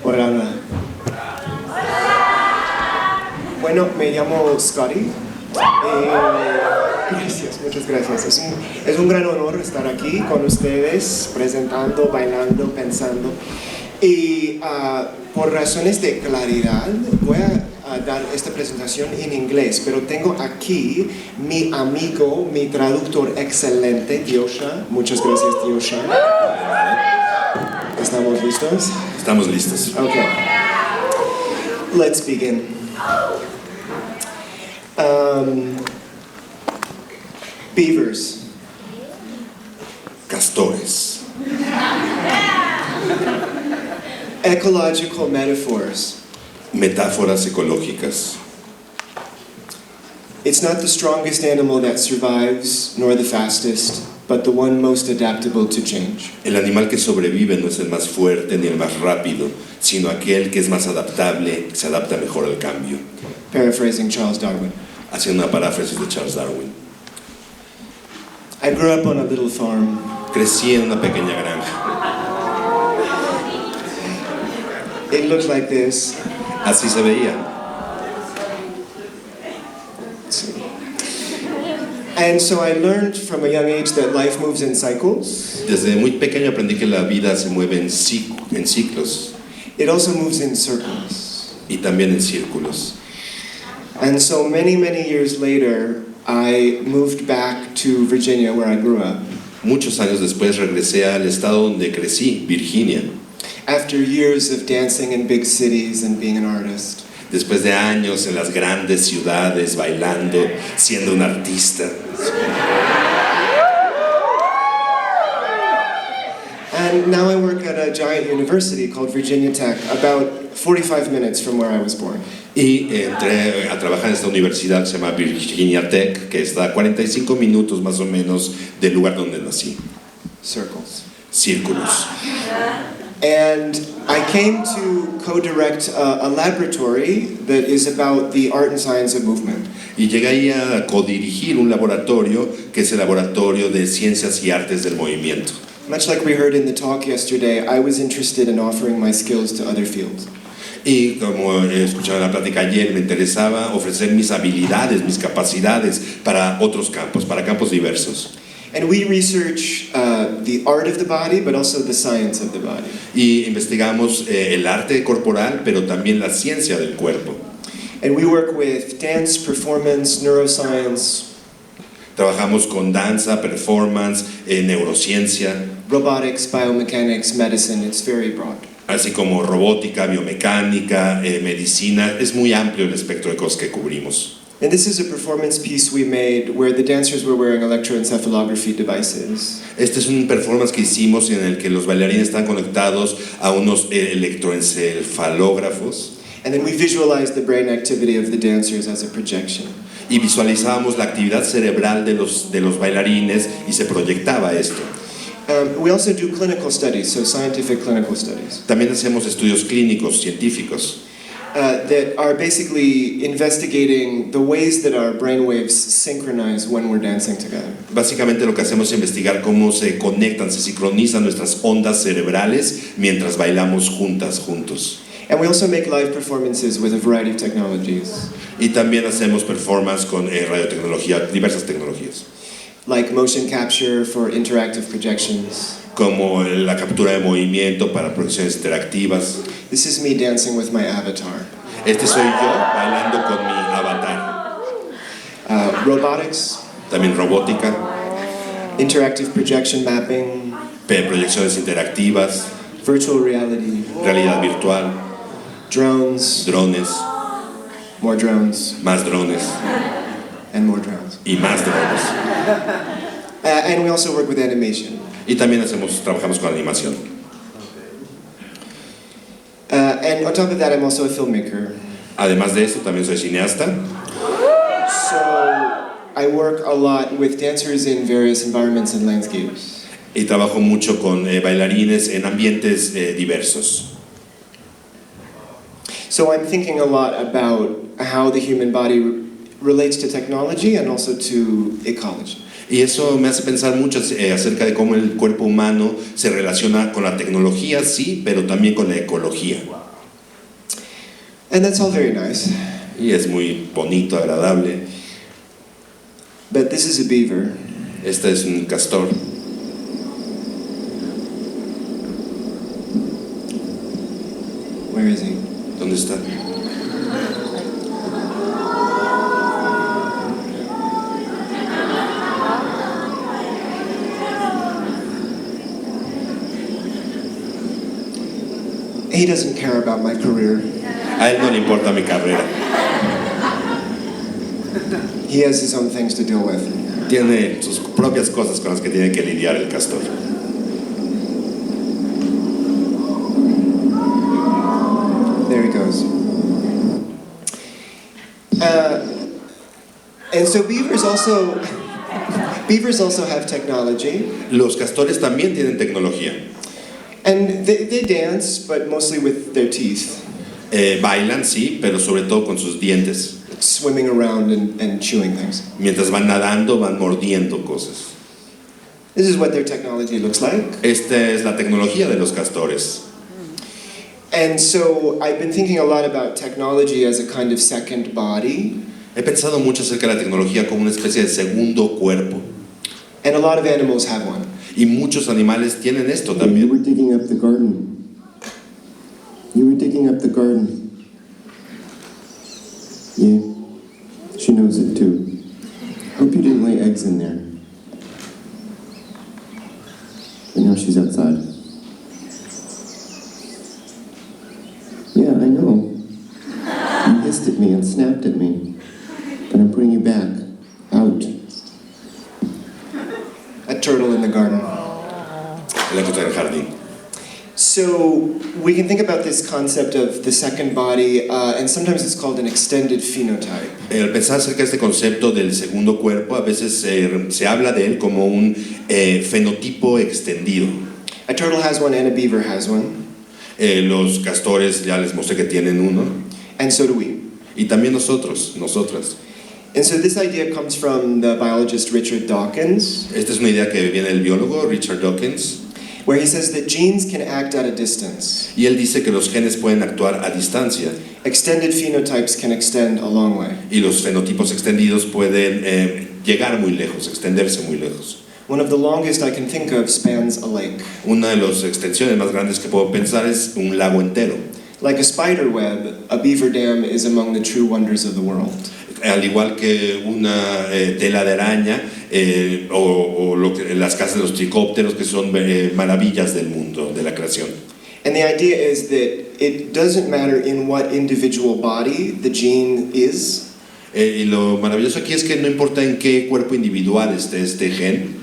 Hola. Bueno, me llamo Scotty. Gracias, muchas gracias. Es un gran honor estar aquí con ustedes, presentando, bailando, pensando. Y por razones de claridad voy a dar esta presentación en inglés, pero tengo aquí mi amigo, mi traductor excelente, Diosha. Muchas gracias, Diosha. ¿Estamos listos? Estamos listos. Okay. Let's begin. Beavers. Castores. Ecological metaphors. Metáforas ecológicas. It's not the strongest animal that survives, nor the fastest, but the one most adaptable to change. El animal que sobrevive no es el más fuerte ni el más rápido, sino aquel que es más adaptable, que se adapta mejor al cambio. Paraphrasing Charles Darwin. Haciendo una paráfrasis de Charles Darwin. I grew up on a little farm. Crecí en una pequeña granja. It looked like this. Así se veía. And so I learned from a young age that life moves in cycles. Desde muy pequeño aprendí que la vida se mueve en ciclos. It also moves in circles. Y también en círculos. And so many years later, I moved back to Virginia, where I grew up. Muchos años después regresé al estado donde crecí, Virginia. After years of dancing in big cities and being an artist. Después de años en las grandes ciudades, bailando, siendo un artista. And now I work at a giant university called Virginia Tech, about 45 minutes from where I was born. Y entré a trabajar en esta universidad que se llama Virginia Tech, que está a 45 minutos más o menos del lugar donde nací. Circles. Círculos. And I came to co-direct a laboratory that is about the art and science of movement. Y llegué ahí a codirigir un laboratorio que es el Laboratorio de Ciencias y Artes del Movimiento. Much like we heard in the talk yesterday, I was interested in offering my skills to other fields. Y como escuchaba en la plática ayer, me interesaba ofrecer mis habilidades, mis capacidades para otros campos, para campos diversos. And we research the art of the body, but also the science of the body. Y investigamos el arte corporal, pero también la ciencia del cuerpo. And we work with dance, performance, neuroscience. Trabajamos con danza, performance, neurociencia. Robotics, biomechanics, medicine, it's very broad. Así como robótica, biomecánica, medicina. Es muy amplio el espectro de cosas que cubrimos. And this is a performance piece we made where the dancers were wearing electroencephalography devices. Este es un performance que hicimos en el que los bailarines están conectados a unos electroencefalógrafos. And then we visualized the brain activity of the dancers as a projection. Y visualizábamos la actividad cerebral de los bailarines y se proyectaba esto. We also do clinical studies, so scientific clinical studies. También hacemos estudios clínicos, científicos. That are basically investigating the ways that our brainwaves synchronize when we're dancing together. Básicamente lo que hacemos es investigar cómo se conectan, se sincronizan nuestras ondas cerebrales mientras bailamos juntos. And we also make live performances with a variety of technologies. Y también hacemos performance con radiotecnología, diversas tecnologías. Like motion capture for interactive projections. Como la captura de movimiento para proyecciones interactivas. This is me dancing with my avatar. Este soy yo bailando con mi avatar. Robotics. También robótica. Interactive projection mapping. Proyecciones interactivas. Virtual reality. Realidad virtual. Drones. Drones. More drones. Más drones. And more drones. Y más drones. And we also work with animation. Y también trabajamos con animación. And on top of that, I'm also a filmmaker. Además de eso, también soy cineasta. So I work a lot with dancers in various environments and landscapes. Y trabajo mucho con bailarines en ambientes diversos. So I'm thinking a lot about how the human body relates to technology and also to ecology. Y eso me hace pensar mucho acerca de cómo el cuerpo humano se relaciona con la tecnología, sí, pero también con la ecología. And that's all very nice. Y es muy bonito, agradable. But this is a beaver. Este es un castor. Where is he? ¿Dónde está? He doesn't care about my career. A él no le importa mi carrera. He has his own things to deal with. Tiene sus propias cosas con las que tiene que lidiar el castor. There he goes. And so beavers also have technology. Los castores también tienen tecnología. And they dance, but mostly with their teeth. Bailan, sí, pero sobre todo con sus dientes. Swimming around and chewing things. Mientras van nadando, van mordiendo cosas. This is what their technology looks like. Esta es la tecnología de los castores. And so I've been thinking a lot about technology as a kind of second body. He pensado mucho acerca de la tecnología como una especie de segundo cuerpo. And a lot of animals have one. Y muchos animales tienen esto You también. were digging up the garden. You were digging up the garden. Yeah, she knows it too. Hope you didn't lay eggs in there. And now she's outside. Yeah, I know. You hissed at me and snapped at me. But I'm putting you back. Out. A turtle in the garden. La cosa del jardín. So we can think about this concept of the second body, and sometimes it's called an extended phenotype. Al pensar acerca de este concepto del segundo cuerpo, a veces se habla de él como un fenotipo extendido. A turtle has one and a beaver has one, Los castores ya les mostré que tienen uno. and so do we. Y también nosotras. And so this idea comes from the biologist Richard Dawkins, Esta es una idea que viene del biólogo Richard Dawkins. where he says that genes can act at a distance. Y él dice que los genes pueden actuar a distancia Extended phenotypes can extend a long way. y los fenotipos extendidos pueden llegar muy lejos, extenderse muy lejos. One of the longest I can think of spans a lake. Una de las extensiones más grandes que puedo pensar es un lago entero. Like a spider web, a beaver dam is among the true wonders of the world. Al igual que una tela de araña o las casas de los tricópteros, que son maravillas del mundo, de la creación. And the idea is that it doesn't matter in what individual body the gene is, Y lo maravilloso aquí es que no importa en qué cuerpo individual esté este gen,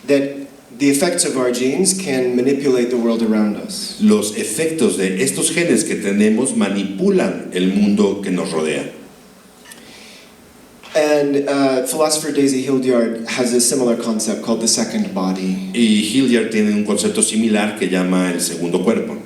that the effects of our genes can manipulate the world around us. los efectos de estos genes que tenemos manipulan el mundo que nos rodea. And philosopher Daisy Hildyard has a similar concept called the second body. Y Hildyard tiene un concepto similar que llama el segundo cuerpo.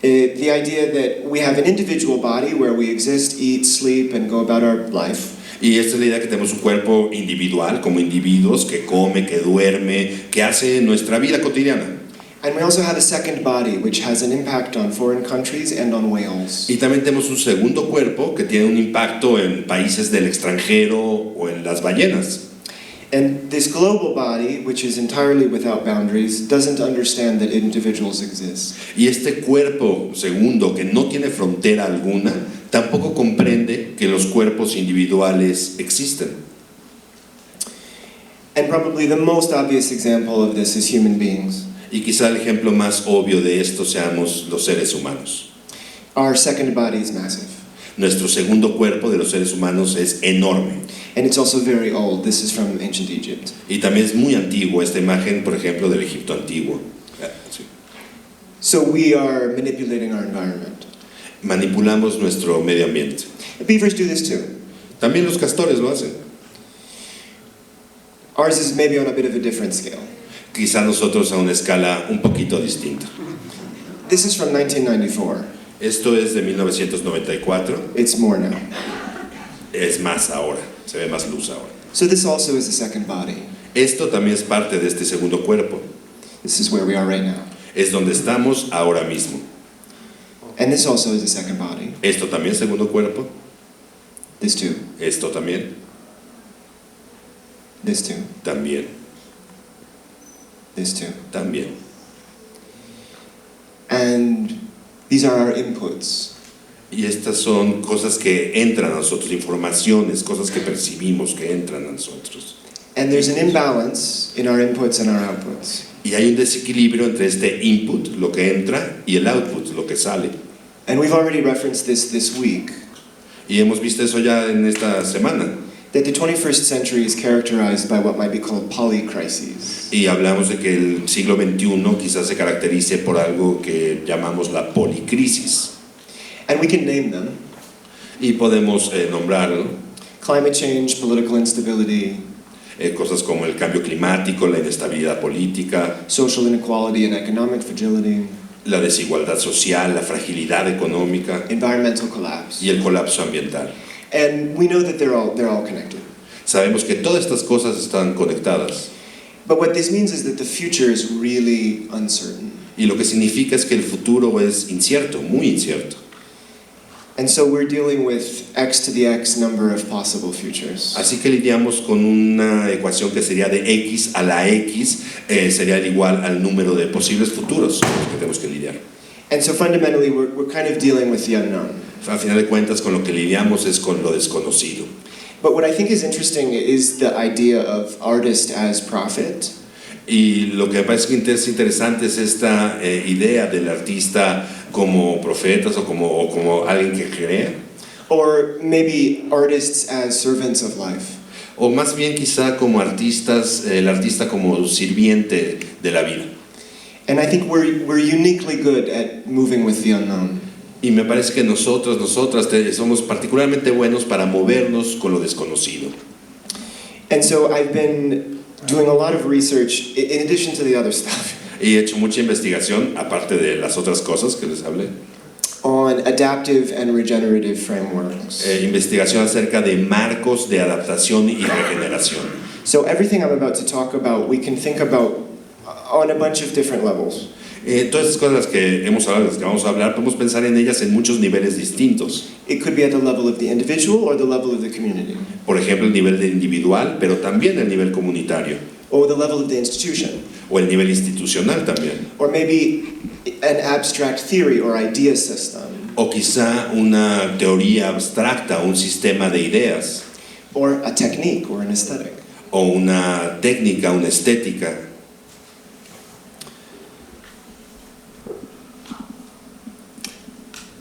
The idea that we have an individual body where we exist, eat, sleep, and go about our life. Y esta es la idea que tenemos un cuerpo individual, como individuos, que come, que duerme, que hace nuestra vida cotidiana. And we also have a second body which has an impact on foreign countries and on whales. Y también tenemos un segundo cuerpo que tiene un impacto en países del extranjero o en las ballenas. And this global body, which is entirely without boundaries, doesn't understand that individuals exist. Y este cuerpo segundo, que no tiene frontera alguna, tampoco comprende que los cuerpos individuales existen. And probably the most obvious example of this is human beings. Y quizá el ejemplo más obvio de esto seamos los seres humanos. Our second body is massive. Nuestro segundo cuerpo de los seres humanos es enorme. And it's also very old. This is from ancient Egypt. Y también es muy antiguo esta imagen, por ejemplo, del Egipto antiguo. Sí. So we are manipulating our environment. Manipulamos nuestro medio ambiente. Beavers do this too. También los castores lo hacen. Ours is maybe on a bit of a different scale. Quizá nosotros a una escala un poquito distinta. This is from 1994. Esto es de 1994. It's more now. Es más ahora, se ve más luz ahora. So this also is a second body. Esto también es parte de este segundo cuerpo. This is where we are right now. Es donde estamos ahora mismo. And this also is a second body. Esto también, segundo cuerpo. This too. Esto también. This too. También. This too. También. And these are our inputs. Y estas son cosas que entran a nosotros, informaciones, cosas que percibimos que entran a nosotros. And there's an imbalance in our inputs and our outputs. Y hay un desequilibrio entre este input, lo que entra, y el output, lo que sale. And we've already referenced this week, Y hemos visto eso ya en esta semana. that the 21st century is characterized by what might be called polycrises. Y hablamos de que el siglo XXI quizás se caracterice por algo que llamamos la policrisis. And we can name them. Y podemos nombrarlo. Climate change, political instability, Cosas como el cambio climático, la inestabilidad política, social inequality and economic fragility, la desigualdad social, la fragilidad económica environmental collapse. y el colapso ambiental. And we know that they're all connected. Sabemos que todas estas cosas están conectadas. But what this means is that the future is really uncertain. Y lo que significa es que el futuro es incierto, muy incierto. And so we're dealing with x to the x number of possible futures. Así que lidiamos con una ecuación que sería de x a la x, sería igual al número de posibles futuros con los que tenemos que lidiar. And so fundamentally we're kind of dealing with the unknown. A final de cuentas, con lo que lidiamos es con lo desconocido. But what I think is interesting is the idea of artist as prophet. Y lo que me parece que es interesante es esta idea del artista como profetas o como alguien que crea. Or maybe artists as servants of life. O más bien quizá como artistas, el artista como sirviente de la vida. And I think we're uniquely good at moving with the unknown. Y me parece que nosotras somos particularmente buenos para movernos con lo desconocido. And so I've been doing a lot of research in addition to the other stuff Y he hecho mucha investigación, aparte de las otras cosas que les hablé. on adaptive and regenerative frameworks. Investigación acerca de marcos de adaptación y regeneración. So everything I'm about to talk about, we can think about on a bunch of different levels. Todas estas cosas que hemos hablado, las que vamos a hablar, podemos pensar en ellas en muchos niveles distintos. It could be at the level of the individual or the level of the community, Por ejemplo, el nivel de individual, pero también el nivel comunitario, or the level of the institution, o el nivel institucional también, or maybe an abstract theory or idea system, o quizá una teoría abstracta, un sistema de ideas, or a technique or an aesthetic. o una técnica, una estética.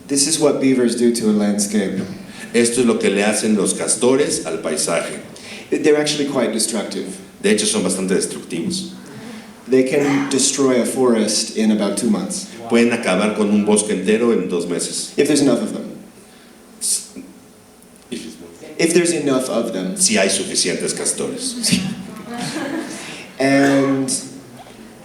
This is what beavers do to a landscape. Esto es lo que le hacen los castores al paisaje. They're actually quite destructive. De hecho, son bastante destructivos. They can destroy a forest in about 2 months, Pueden acabar con un bosque entero en 2 meses. if there's enough of them. If there's enough of them. Si hay suficientes castores. And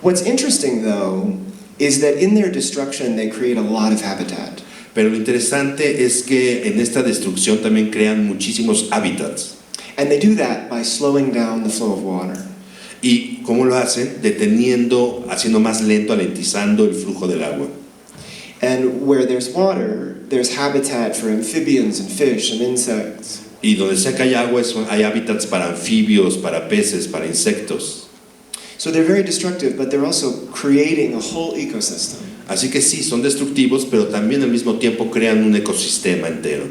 what's interesting, though, is that in their destruction they create a lot of habitat. Pero lo interesante es que en esta destrucción también crean muchísimos hábitats. And they do that by slowing down the flow of water. ¿Y cómo lo hacen? Deteniendo, haciendo más lento, alentizando el flujo del agua. And where there's water, there's habitat for amphibians and fish and insects. Y donde sea que hay agua, hay hábitats para anfibios, para peces, para insectos. So they're very destructive, but they're also creating a whole ecosystem. Así que sí, son destructivos, pero también al mismo tiempo crean un ecosistema entero.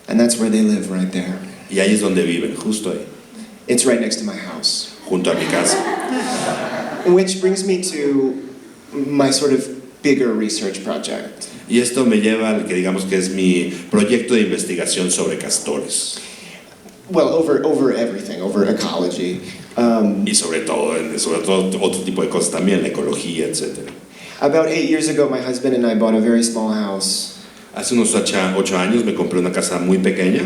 And that's where they live, right there. Y ahí es donde viven, justo ahí, It's right next to my house. junto a mi casa. Which brings me to my sort of bigger research project. Y esto me lleva al que digamos que es mi proyecto de investigación sobre castores. Well, over everything, over ecology. Y sobre todo otro tipo de cosas también, la ecología, etc. About 8 years ago, my husband and I bought a very small house Hace unos 8 años me compré una casa muy pequeña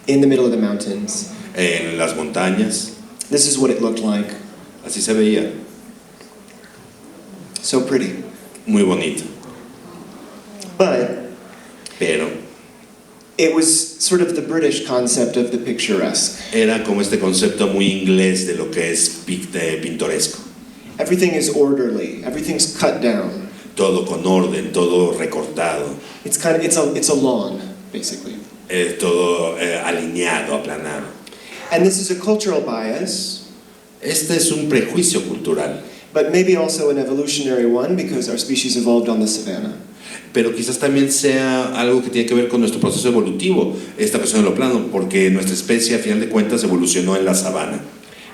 in the middle of the mountains. en las montañas. This is what it looked like. Así se veía, So pretty. muy bonito. But Pero it was sort of the British concept of the picturesque. era como este concepto muy inglés de lo que es pintoresco. Everything is orderly, everything's cut down. todo con orden, todo recortado, It's a lawn, basically. todo alineado, aplanado. And this is a cultural bias, Este es un prejuicio cultural, but maybe also an evolutionary one because our species evolved on the savanna. pero quizás también sea algo que tiene que ver con nuestro proceso evolutivo, esta cuestión de lo plano, porque nuestra especie a final de cuentas evolucionó en la sabana.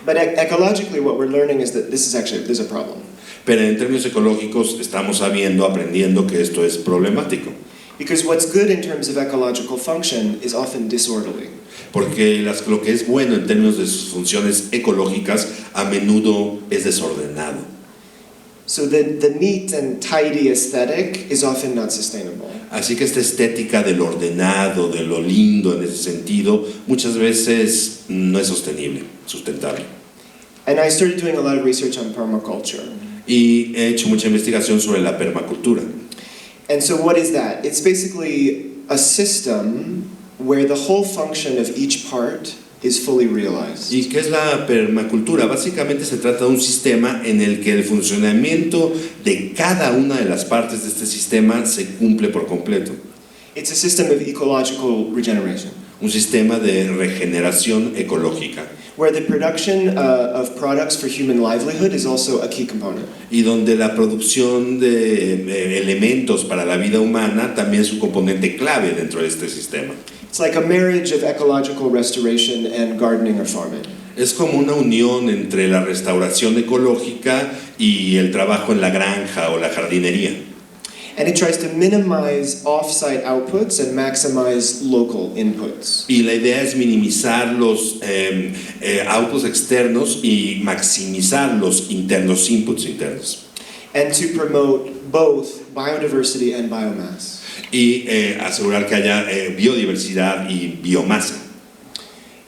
But ecologically, what we're learning is that there's a problem. Pero en términos ecológicos estamos sabiendo, aprendiendo que esto es problemático, Because what's good in terms of ecological function is often disorderly. porque lo que es bueno en términos de sus funciones ecológicas a menudo es desordenado. So the neat and tidy aesthetic is often not sustainable. Así que esta estética del ordenado, de lo lindo en ese sentido, muchas veces no es sustentable. And I started doing a lot of research on permaculture. Y he hecho mucha investigación sobre la permacultura. And so what is that? It's basically a system where the whole function of each part is fully realized. ¿Y qué es la permacultura? Básicamente se trata de un sistema en el que el funcionamiento de cada una de las partes de este sistema se cumple por completo. It's a system of ecological regeneration, Un sistema de regeneración ecológica. where the production of products for human livelihood is also a key component. Y donde la producción de elementos para la vida humana también es un componente clave dentro de este sistema. It's like a marriage of ecological restoration and gardening or farming. Es como una unión entre la restauración ecológica y el trabajo en la granja o la jardinería. And it tries to minimize off-site outputs and maximize local inputs. Y la idea es minimizar los outputs externos y maximizar los internos, inputs internos. And to promote both biodiversity and biomass. Y asegurar que haya biodiversidad y biomasa.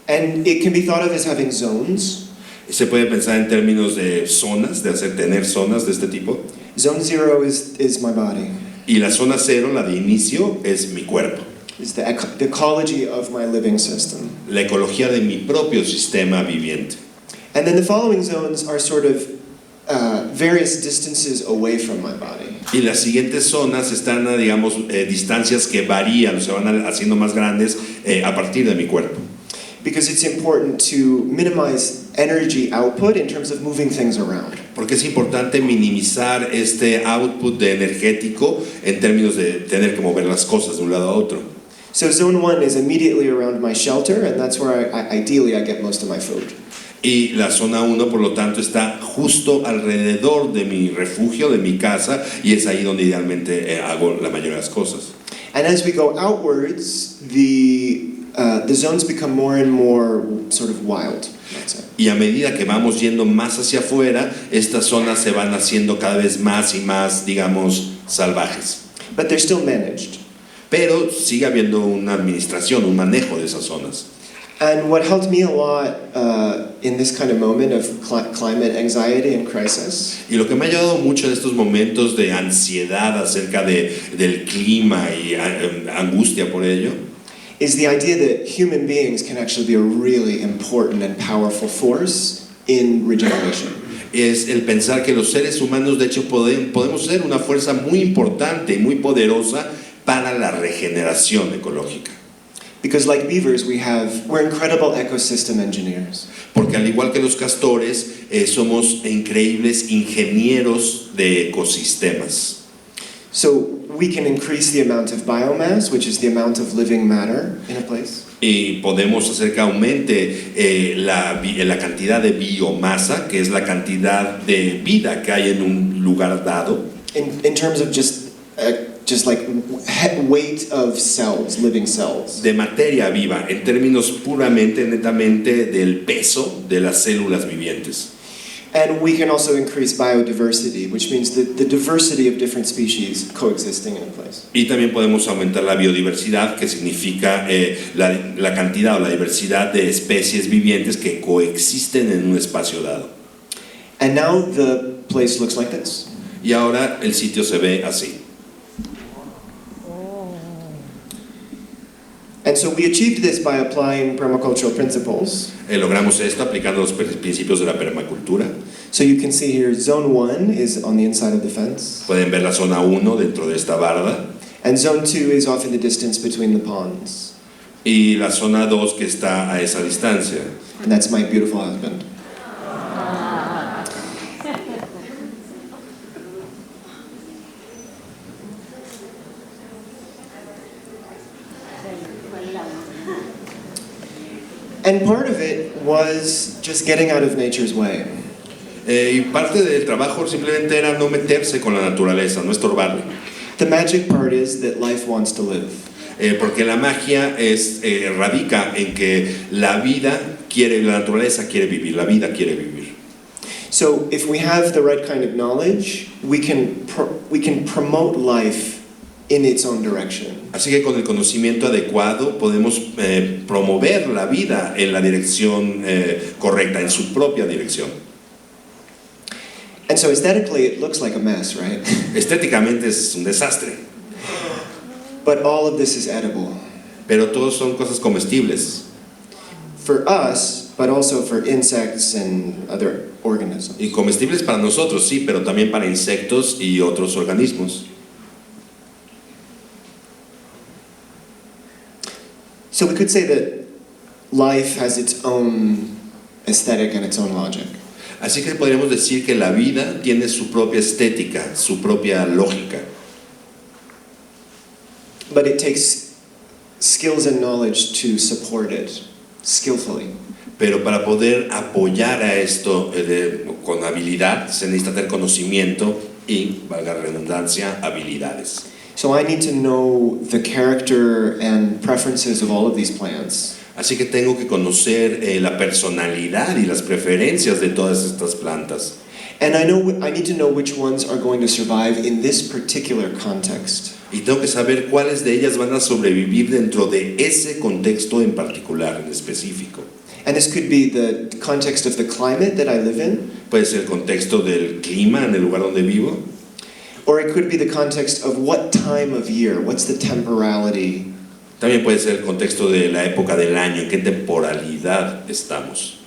And it can be thought of as having zones. Se puede pensar en términos de zonas, de tener zonas de este tipo. Zone 0 is my body. Y la zona 0, la de inicio, es mi cuerpo. It's the ecology of my living system. La ecología de mi propio sistema viviente. And then the following zones are sort of various distances away from my body. Y las siguientes zonas están a, digamos, distancias que varían, se van haciendo más grandes a partir de mi cuerpo. Because it's important to minimize energy output in terms of moving things around. Porque es importante minimizar este output de energético en términos de tener que mover las cosas de un lado a otro. So zone 1 is immediately around my shelter, and that's where ideally I get most of my food. Y la zona 1, por lo tanto, está justo alrededor de mi refugio, de mi casa, y es ahí donde idealmente hago la mayoría de las cosas. And as we go outwards, the zones become more and more sort of wild, let's say. Y a medida que vamos yendo más hacia afuera, estas zonas se van haciendo cada vez más y más, digamos, salvajes. But they're still managed. Pero sigue habiendo una administración, un manejo de esas zonas. And what helped me a lot in this kind of moment of climate anxiety and crisis Y lo que me ha ayudado mucho en estos momentos de ansiedad acerca del clima y angustia por ello, is the idea that human beings can actually be a really important and powerful force in regeneration. es el pensar que los seres humanos de hecho podemos ser una fuerza muy importante y muy poderosa para la regeneración ecológica. Because like beavers, we're incredible ecosystem engineers. Porque al igual que los castores, somos increíbles ingenieros de ecosistemas. So we can increase the amount of biomass, which is the amount of living matter in a place. Y podemos hacer que aumente la cantidad de biomasa, que es la cantidad de vida que hay en un lugar dado. In terms of just like weight of cells, living cells. De materia viva, en términos puramente, netamente del peso de las células vivientes. And we can also increase biodiversity, which means the diversity of different species coexisting in a place. Y también podemos aumentar la biodiversidad, que significa la cantidad o la diversidad de especies vivientes que coexisten en un espacio dado. And now the place looks like this. Y ahora el sitio se ve así. And so we achieved this by applying permacultural principles. Logramos esto aplicando los principios de la permacultura. So you can see here, zone 1 is on the inside of the fence, Pueden ver la zona 1 dentro de esta barda and zone 2 is off in the distance between the ponds. y la zona 2 que está a esa distancia. And that's my beautiful husband. And part of it was just getting out of nature's way. Y parte del trabajo simplemente era no meterse con la naturaleza, no estorbarle. The magic part is that life wants to live. Porque la magia radica en que la naturaleza quiere vivir, la vida quiere vivir. So if we have the right kind of knowledge, we can promote life in its own direction. Así que con el conocimiento adecuado podemos promover la vida en la dirección correcta, en su propia dirección. And so aesthetically it looks like a mess, right? Estéticamente es un desastre, But all of this is edible. pero todos son cosas comestibles. For us, but also for insects and other organisms. Y comestibles para nosotros, sí, pero también para insectos y otros organismos. So we could say that life has its own aesthetic and its own logic. Así que podríamos decir que la vida tiene su propia estética, su propia lógica. But it takes skills and knowledge to support it skillfully. Pero para poder apoyar a esto con habilidad se necesita tener conocimiento y, valga la redundancia, habilidades. So I need to know the character and preferences of all of these plants. Así que tengo que conocer la personalidad y las preferencias de todas estas plantas. And I need to know which ones are going to survive in this particular context. Y tengo que saber cuáles de ellas van a sobrevivir dentro de ese contexto en particular, en específico. And this could be the context of the climate that I live in, Puede ser el contexto del clima en el lugar donde vivo, or it could be the context of what time of year, what's the temporality. también puede ser el contexto de la época del año, en qué temporalidad estamos.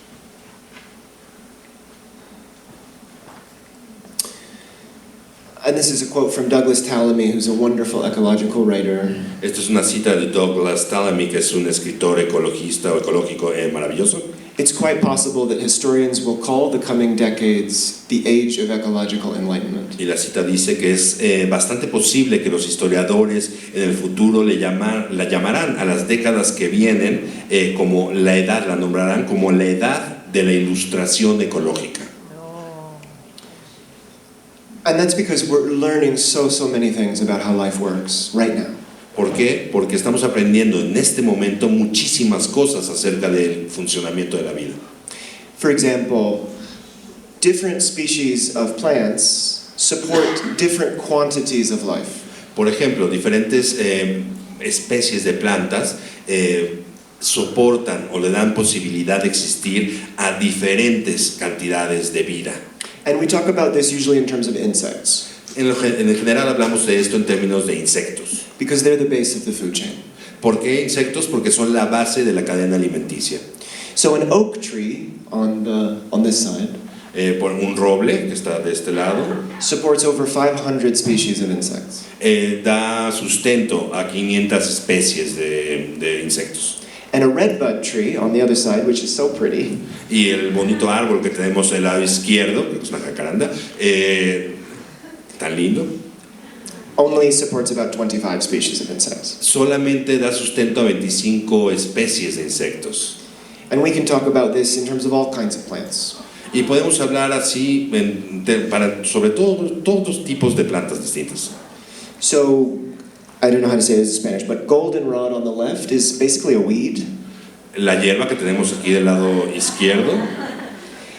And this is a quote from Douglas Tallamy, who's a wonderful ecological writer. Esta es una cita de Douglas Tallamy, que es un escritor ecologista o ecológico maravilloso. It's quite possible that historians will call the coming decades the age of ecological enlightenment. Y la cita dice que es bastante posible que los historiadores en el futuro la llamarán a las décadas que vienen como la nombrarán como la edad de la ilustración ecológica. And that's because we're learning so many things about how life works right now. ¿Por qué? Porque estamos aprendiendo en este momento muchísimas cosas acerca del funcionamiento de la vida. For example, different species of plants support different quantities of life. Por ejemplo, diferentes especies de plantas soportan o le dan posibilidad de existir a diferentes cantidades de vida. And we talk about this usually in terms of insects, En el general hablamos de esto en términos de insectos. because they're the base of the food chain. ¿Por qué insectos? Porque son la base de la cadena alimenticia. So an oak tree on this side Por un roble que está de este lado supports over 500 species of insects. da sustento a 500 especies de insectos. And a redbud tree on the other side, which is so pretty, Y el bonito árbol que tenemos del lado izquierdo, que es una jacaranda, tan lindo, only supports about 25 species of insects. solamente da sustento a 25 especies de insectos. And we can talk about this in terms of all kinds of plants. Y podemos hablar así sobre todos tipos de plantas distintas. So, I don't know how to say this in Spanish, but goldenrod on the left is basically a weed. La hierba que tenemos aquí del lado izquierdo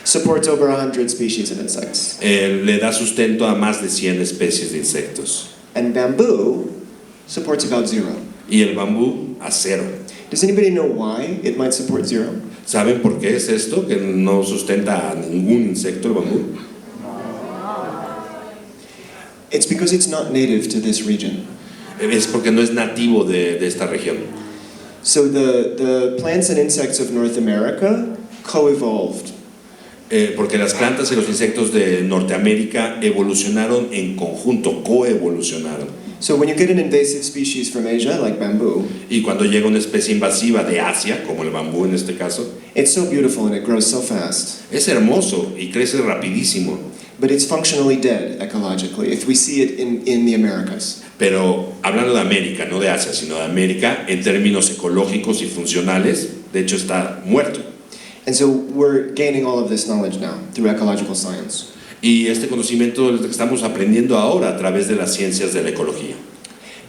Supports over 100 species of insects. le da sustento a más de 100 especies de insectos. And bamboo supports about 0. Y el bambú a 0. Does anybody know why it might support 0? ¿Saben por qué es esto? Que no sustenta a ningún insecto el bambú. It's because it's not native to this region. Es porque no es nativo de esta región. So the plants and insects of North America co-evolved porque las plantas y los insectos de Norteamérica evolucionaron en conjunto, coevolucionaron. So when you get an invasive species from Asia, like bamboo, Y cuando llega una especie invasiva de Asia, como el bambú en este caso, it's so beautiful and it grows so fast. es hermoso y crece rapidísimo. But it's functionally dead ecologically if we see it in the Americas. Pero hablando de América, no de Asia, sino de América, en términos ecológicos y funcionales, de hecho está muerto. And so we're gaining all of this knowledge now through ecological science. Y este conocimiento lo estamos aprendiendo ahora a través de las ciencias de la ecología.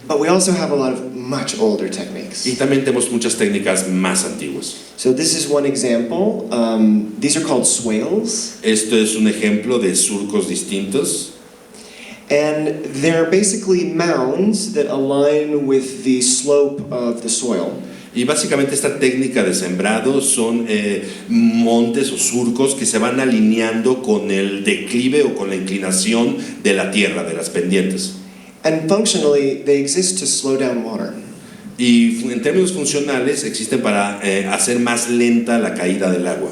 But we also have a lot of much older Y techniques. también tenemos muchas técnicas más antiguas. So this is one example. These are called swales. Esto es un ejemplo de surcos distintos. And they're basically mounds that align with the slope of the soil. Y básicamente esta técnica de sembrado son montes o surcos que se van alineando con el declive o con la inclinación de la tierra, de las pendientes. And functionally, they exist to slow down water. Y en términos funcionales existen para hacer más lenta la caída del agua.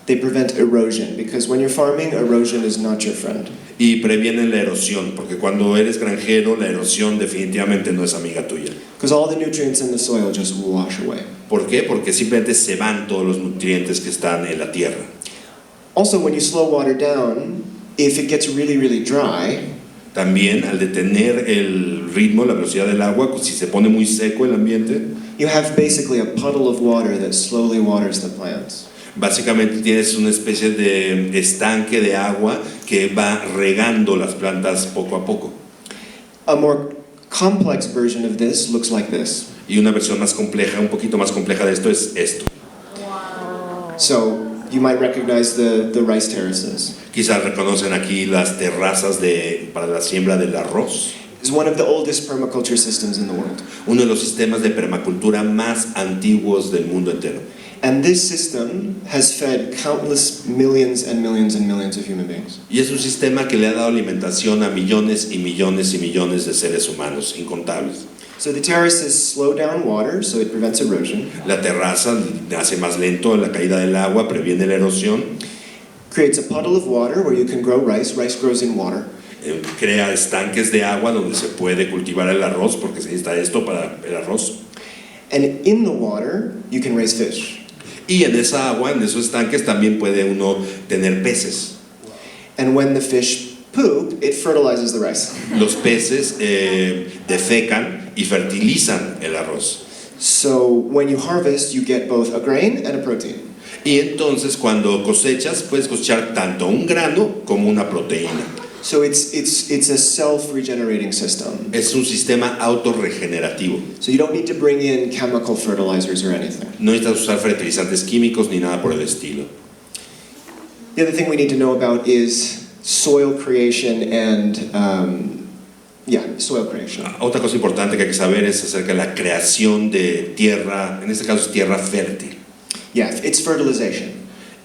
They prevent erosion, because when you're farming, erosion is not your friend. Y previenen la erosión, porque cuando eres granjero la erosión definitivamente no es amiga tuya. Because all the nutrients in the soil just wash away. ¿Por qué? Porque simplemente se van todos los nutrientes que están en la tierra. Also, when you slow water down, if it gets really, really dry, También al detener el ritmo, la velocidad del agua, pues, si se pone muy seco el ambiente, you have basically a puddle of water that slowly waters the plants. básicamente tienes una especie de estanque de agua que va regando las plantas poco a poco. A more complex version of this looks like this. Y una versión más compleja, un poquito más compleja de esto es esto. So you might recognize the rice terraces. Quizás reconocen aquí las terrazas para la siembra del arroz. It's one of the oldest permaculture systems in the world. Uno de los sistemas de permacultura más antiguos del mundo entero. And this system has fed countless millions and millions and millions of human beings. Y es un sistema que le ha dado alimentación a millones y millones y millones de seres humanos, incontables. So the terraces slow down water, so it prevents erosion, La terraza hace más lento la caída del agua, previene la erosión, creates a puddle of water where you can grow rice. Rice grows in water. Crea estanques de agua donde se puede cultivar el arroz, porque se necesita esto para el arroz. And in the water, you can raise fish. Y en esa agua, en esos estanques, también puede uno tener peces. And when the fish poop, it fertilizes the rice. Los peces defecan y fertilizan el arroz. So when you harvest, you get both a grain and a protein. Y entonces cuando cosechas, puedes cosechar tanto un grano como una proteína. So it's a self-regenerating system. Es un sistema autorregenerativo. So you don't need to bring in chemical fertilizers or anything. No necesitas usar fertilizantes químicos ni nada por el estilo. The other thing we need to know about is soil creation and soil creation. Otra cosa importante que hay que saber es acerca de la creación de tierra, en este caso es tierra fértil, Yeah, it's fertilization.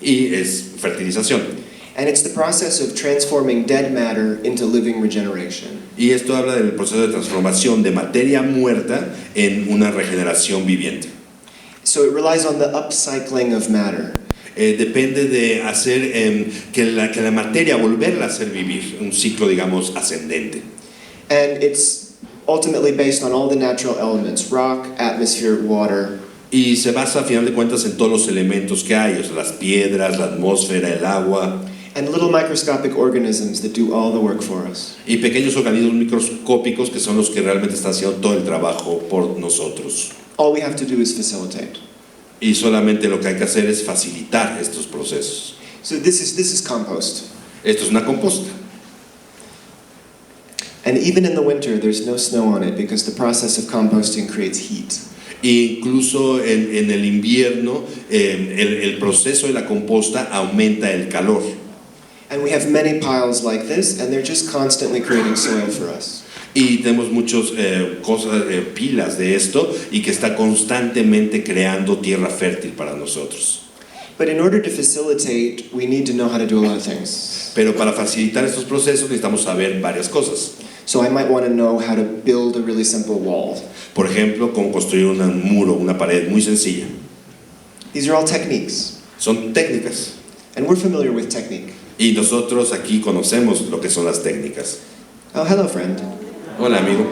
y es fertilización. And it's the process of transforming dead matter into living regeneration. Y esto habla del proceso de transformación de materia muerta en una regeneración viviente. So it relies on the upcycling of matter. Depende de hacer que la materia, volverla a hacer vivir, un ciclo, digamos, ascendente. And it's ultimately based on all the natural elements: rock, atmosphere, water. Y se basa, a final de cuentas, en todos los elementos que hay, o sea, las piedras, la atmósfera, el agua. And little microscopic organisms that do all the work for us. Y pequeños organismos microscópicos que son los que realmente están haciendo todo el trabajo por nosotros. All we have to do is facilitate. Y solamente lo que hay que hacer es facilitar estos procesos. So this is compost. Esto es una composta. And even in the winter, there's no snow on it because the process of composting creates heat. E incluso en el invierno, el proceso de la composta aumenta el calor. And we have many piles like this, and they're just constantly creating soil for us. Y tenemos muchas pilas de esto y que está constantemente creando tierra fértil para nosotros. But in order to facilitate, we need to know how to do a lot of things. Pero para facilitar estos procesos necesitamos saber varias cosas. So I might want to know how to build a really simple wall. Por ejemplo, cómo construir un muro, una pared muy sencilla. These are all techniques. Son técnicas. And we're familiar with technique. Y nosotros aquí conocemos lo que son las técnicas. Oh, hello, friend. Hola, amigo.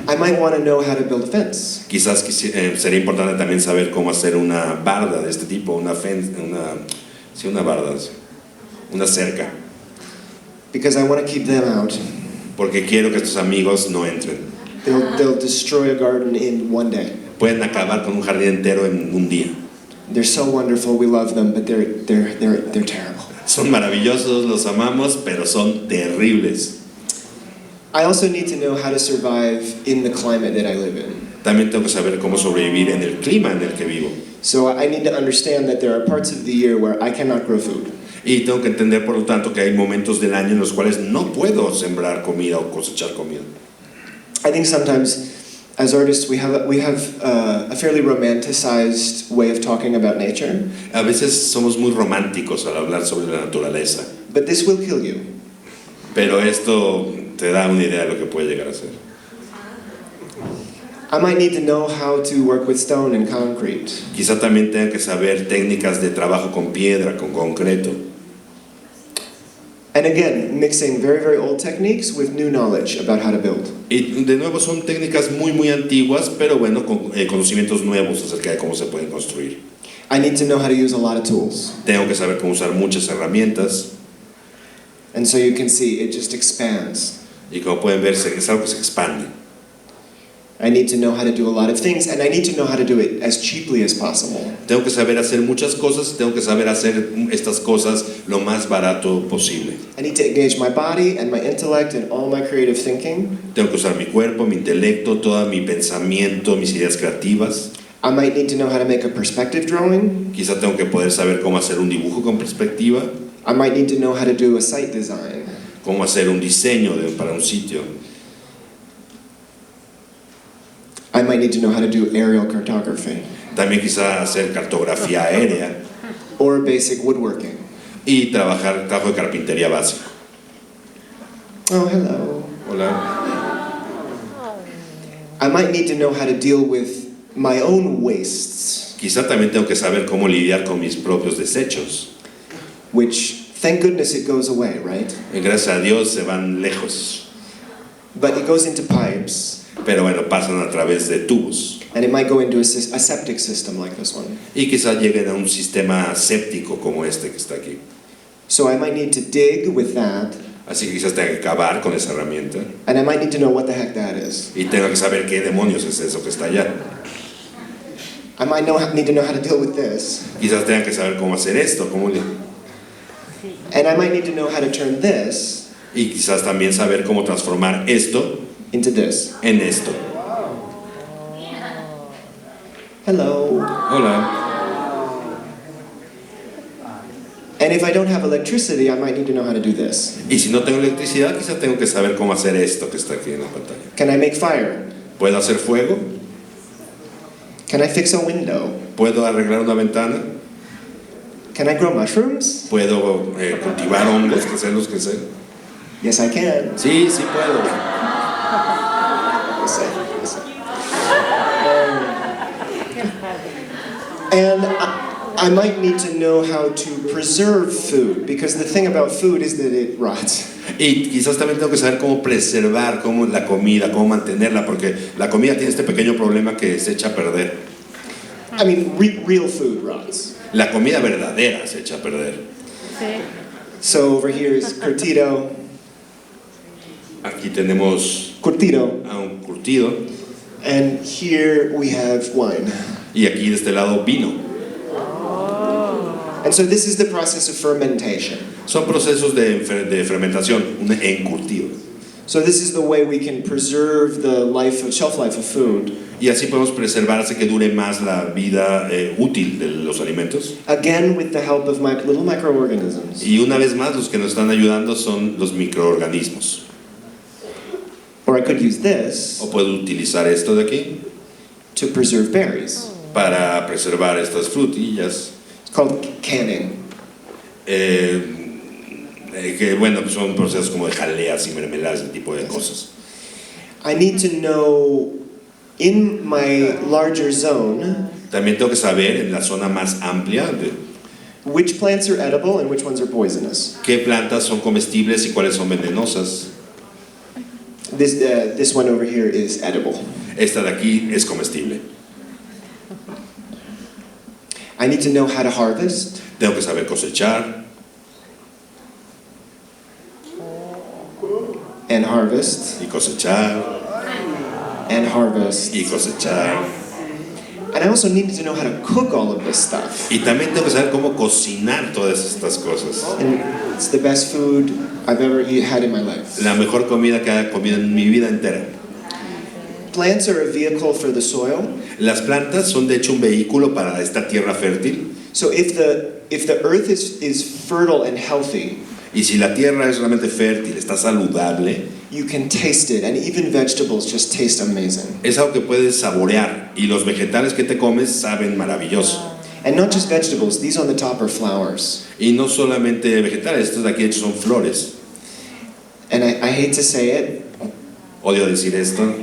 I might want to know how to build a fence. Quizás sería importante también saber cómo hacer una barda de este tipo, una barda, una cerca. Because I want to keep them out. Porque quiero que estos amigos no entren. They'll destroy a garden in one day. Pueden acabar con un jardín entero en un día. They're so wonderful, we love them, but they're terrible. Son maravillosos, los amamos, pero son terribles. I also need to know how to survive in the climate that I live in. También tengo que saber cómo sobrevivir en el clima en el que vivo. So I need to understand that there are parts of the year where I cannot grow food. Y tengo que entender, por lo tanto, que hay momentos del año en los cuales no puedo sembrar comida o cosechar comida. I think sometimes, as artists, we have a fairly romanticized way of talking about nature. A veces somos muy románticos al hablar sobre la naturaleza, But this will kill you. pero esto te da una idea de lo que puede llegar a ser. I might need to know how to work with stone and concrete. Quizá también tenga que saber técnicas de trabajo con piedra, con concreto. And again, mixing very, very old techniques with new knowledge about how to build. Y de nuevo son técnicas muy antiguas, pero bueno, con conocimientos nuevos acerca de cómo se pueden construir. I need to know how to use a lot of tools. Tengo que saber cómo usar muchas herramientas And so you can see it just expands. y como pueden ver es algo que se expande. I need to know how to do a lot of things, and I need to know how to do it as cheaply as possible. Tengo que saber hacer muchas cosas, tengo que saber hacer estas cosas lo más barato posible. I need to engage my body and my intellect and all my creative thinking. Tengo que usar mi cuerpo, mi intelecto, todo mi pensamiento, mis ideas creativas. I might need to know how to make a perspective drawing. Quizá tengo que poder saber cómo hacer un dibujo con perspectiva, I might need to know how to do a site design. cómo hacer un diseño para un sitio. I might need to know how to do aerial cartography También quizá hacer cartografía aérea or basic woodworking. y trabajo de carpintería básico. Oh, hello. Hola. I might need to know how to deal with my own wastes, Quizá también tengo que saber cómo lidiar con mis propios desechos. which, thank goodness, it goes away, right? Y gracias a Dios se van lejos. But it goes into pipes, Pero bueno, pasan a través de tubos. and it might go into a septic system like this one. Y quizá lleguen a un sistema séptico como este que está aquí. So I might need to dig with that, Así que quizás tenga que cavar con esa herramienta. and I might need to know what the heck that is. Y tengo que saber qué demonios es eso que está allá. I might need to know how to deal with this, Quizás tenga que saber cómo hacer esto, and I might need to know how to turn this y quizás también saber cómo transformar esto into this. en esto. Hello. Hola. And if I don't have electricity, I might need to know how to do this. Y si no tengo electricidad, quizás tengo que saber cómo hacer esto que está aquí en la pantalla. Can I make fire? ¿Puedo hacer fuego? Can I fix a window? ¿Puedo arreglar una ventana? Can I grow mushrooms? ¿Puedo cultivar hongos, hacerlos crecer? Yes, I can. Sí, sí puedo. Yes, I. And I might need to know how to preserve food, because the thing about food is that it rots. Y quizás también tengo que saber cómo preservar la comida, cómo mantenerla, porque la comida tiene este pequeño problema que se echa a perder. I mean, real food rots. La comida verdadera se echa a perder. So over here is curtido, Aquí tenemos a un curtido and here we have wine. y aquí de este lado vino. And so this is the process of fermentation. Son procesos de fermentación, un encurtido. So this is the way we can preserve the shelf life of food. Y así podemos preservar, hace que dure más la vida útil de los alimentos. Again, with the help of my little microorganisms. Y una vez más, los que nos están ayudando son los microorganismos. Or I could use this O puedo utilizar esto de aquí to preserve berries. para preservar estas frutillas. It's called canning. Que bueno, pues son procesos como de jaleas y mermeladas, ese tipo de cosas. I need to know in my larger zone También tengo que saber en la zona más amplia which plants are edible and which ones are poisonous. ¿Qué plantas son comestibles y cuáles son venenosas? This one over here is edible. Esta de aquí es comestible. I need to know how to harvest. Tengo que saber cosechar And harvest. y cosechar And harvest. y cosechar. And I also need to know how to cook all of this stuff. Y también tengo que saber cómo cocinar todas estas cosas. And it's the best food I've ever had in my life. La mejor comida que he comido en mi vida entera. Plants are a vehicle for the soil. Las plantas son de hecho un vehículo para esta tierra fértil. So if the earth is fertile and healthy, Y si la tierra es realmente fértil, está saludable, you can taste it, and even vegetables just taste amazing. es algo que puedes saborear. Y los vegetales que te comes saben maravilloso. And not just vegetables, these on the top are flowers. Y no solamente vegetales, estos de aquí de hecho son flores. And I hate to say it, Odio decir esto.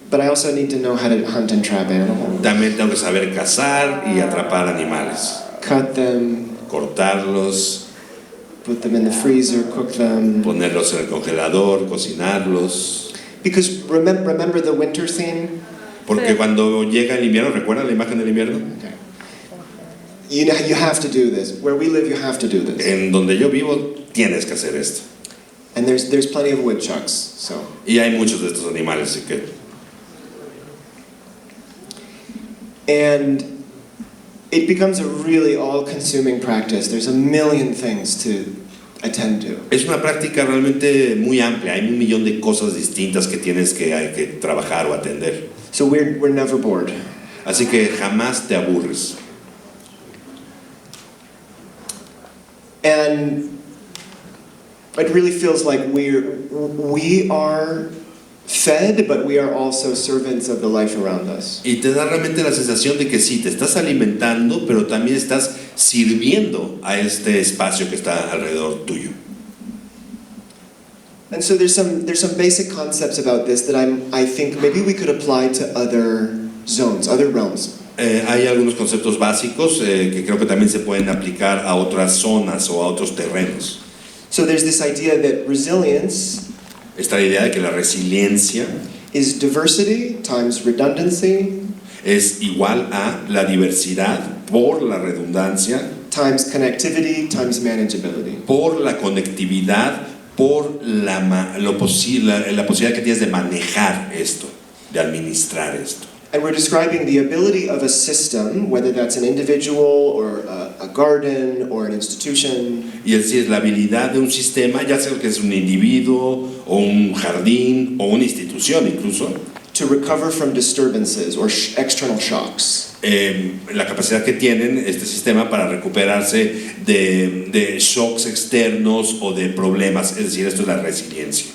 but I also need to know how to hunt and trap animals. También tengo que saber cazar y atrapar animales. Cut them, Cortarlos, put them in the freezer, cook them. ponerlos en el congelador, cocinarlos. Because remember the winter theme? Porque cuando llega el invierno, ¿recuerdan la imagen del invierno? Okay. You know, you have to do this. Where we live, you have to do this. En donde yo vivo, tienes que hacer esto. And there's plenty of woodchucks, so. Y hay muchos de estos animales, así que... And it becomes a really all-consuming practice. There's a million things to attend to. Es una práctica realmente muy amplia. Hay un millón de cosas distintas que tienes que, hay que trabajar o atender. So we're never bored. Así que jamás te aburres. And it really feels like we are fed, but we are also servants of the life around us. Y te da realmente la sensación de que sí, te estás alimentando, pero también estás sirviendo a este espacio que está alrededor tuyo. And so there's some basic concepts about this that I think maybe we could apply to other zones, other realms. Hay algunos conceptos básicos que creo que también se pueden aplicar a otras zonas o a otros terrenos. So there's this idea that resilience Esta idea de que la resiliencia is diversity times redundancy es igual a la diversidad por la redundancia, times connectivity times manageability. por la conectividad, por la posibilidad que tienes de manejar esto, de administrar esto. And we're describing the ability of a system, whether that's an individual or a garden or an institution, Y es decir, la habilidad de un sistema, ya sea que es un individuo o un jardín o una institución incluso, to recover from disturbances or external shocks. la capacidad que tienen este sistema para recuperarse de shocks externos o de problemas, es decir, esto es la resiliencia.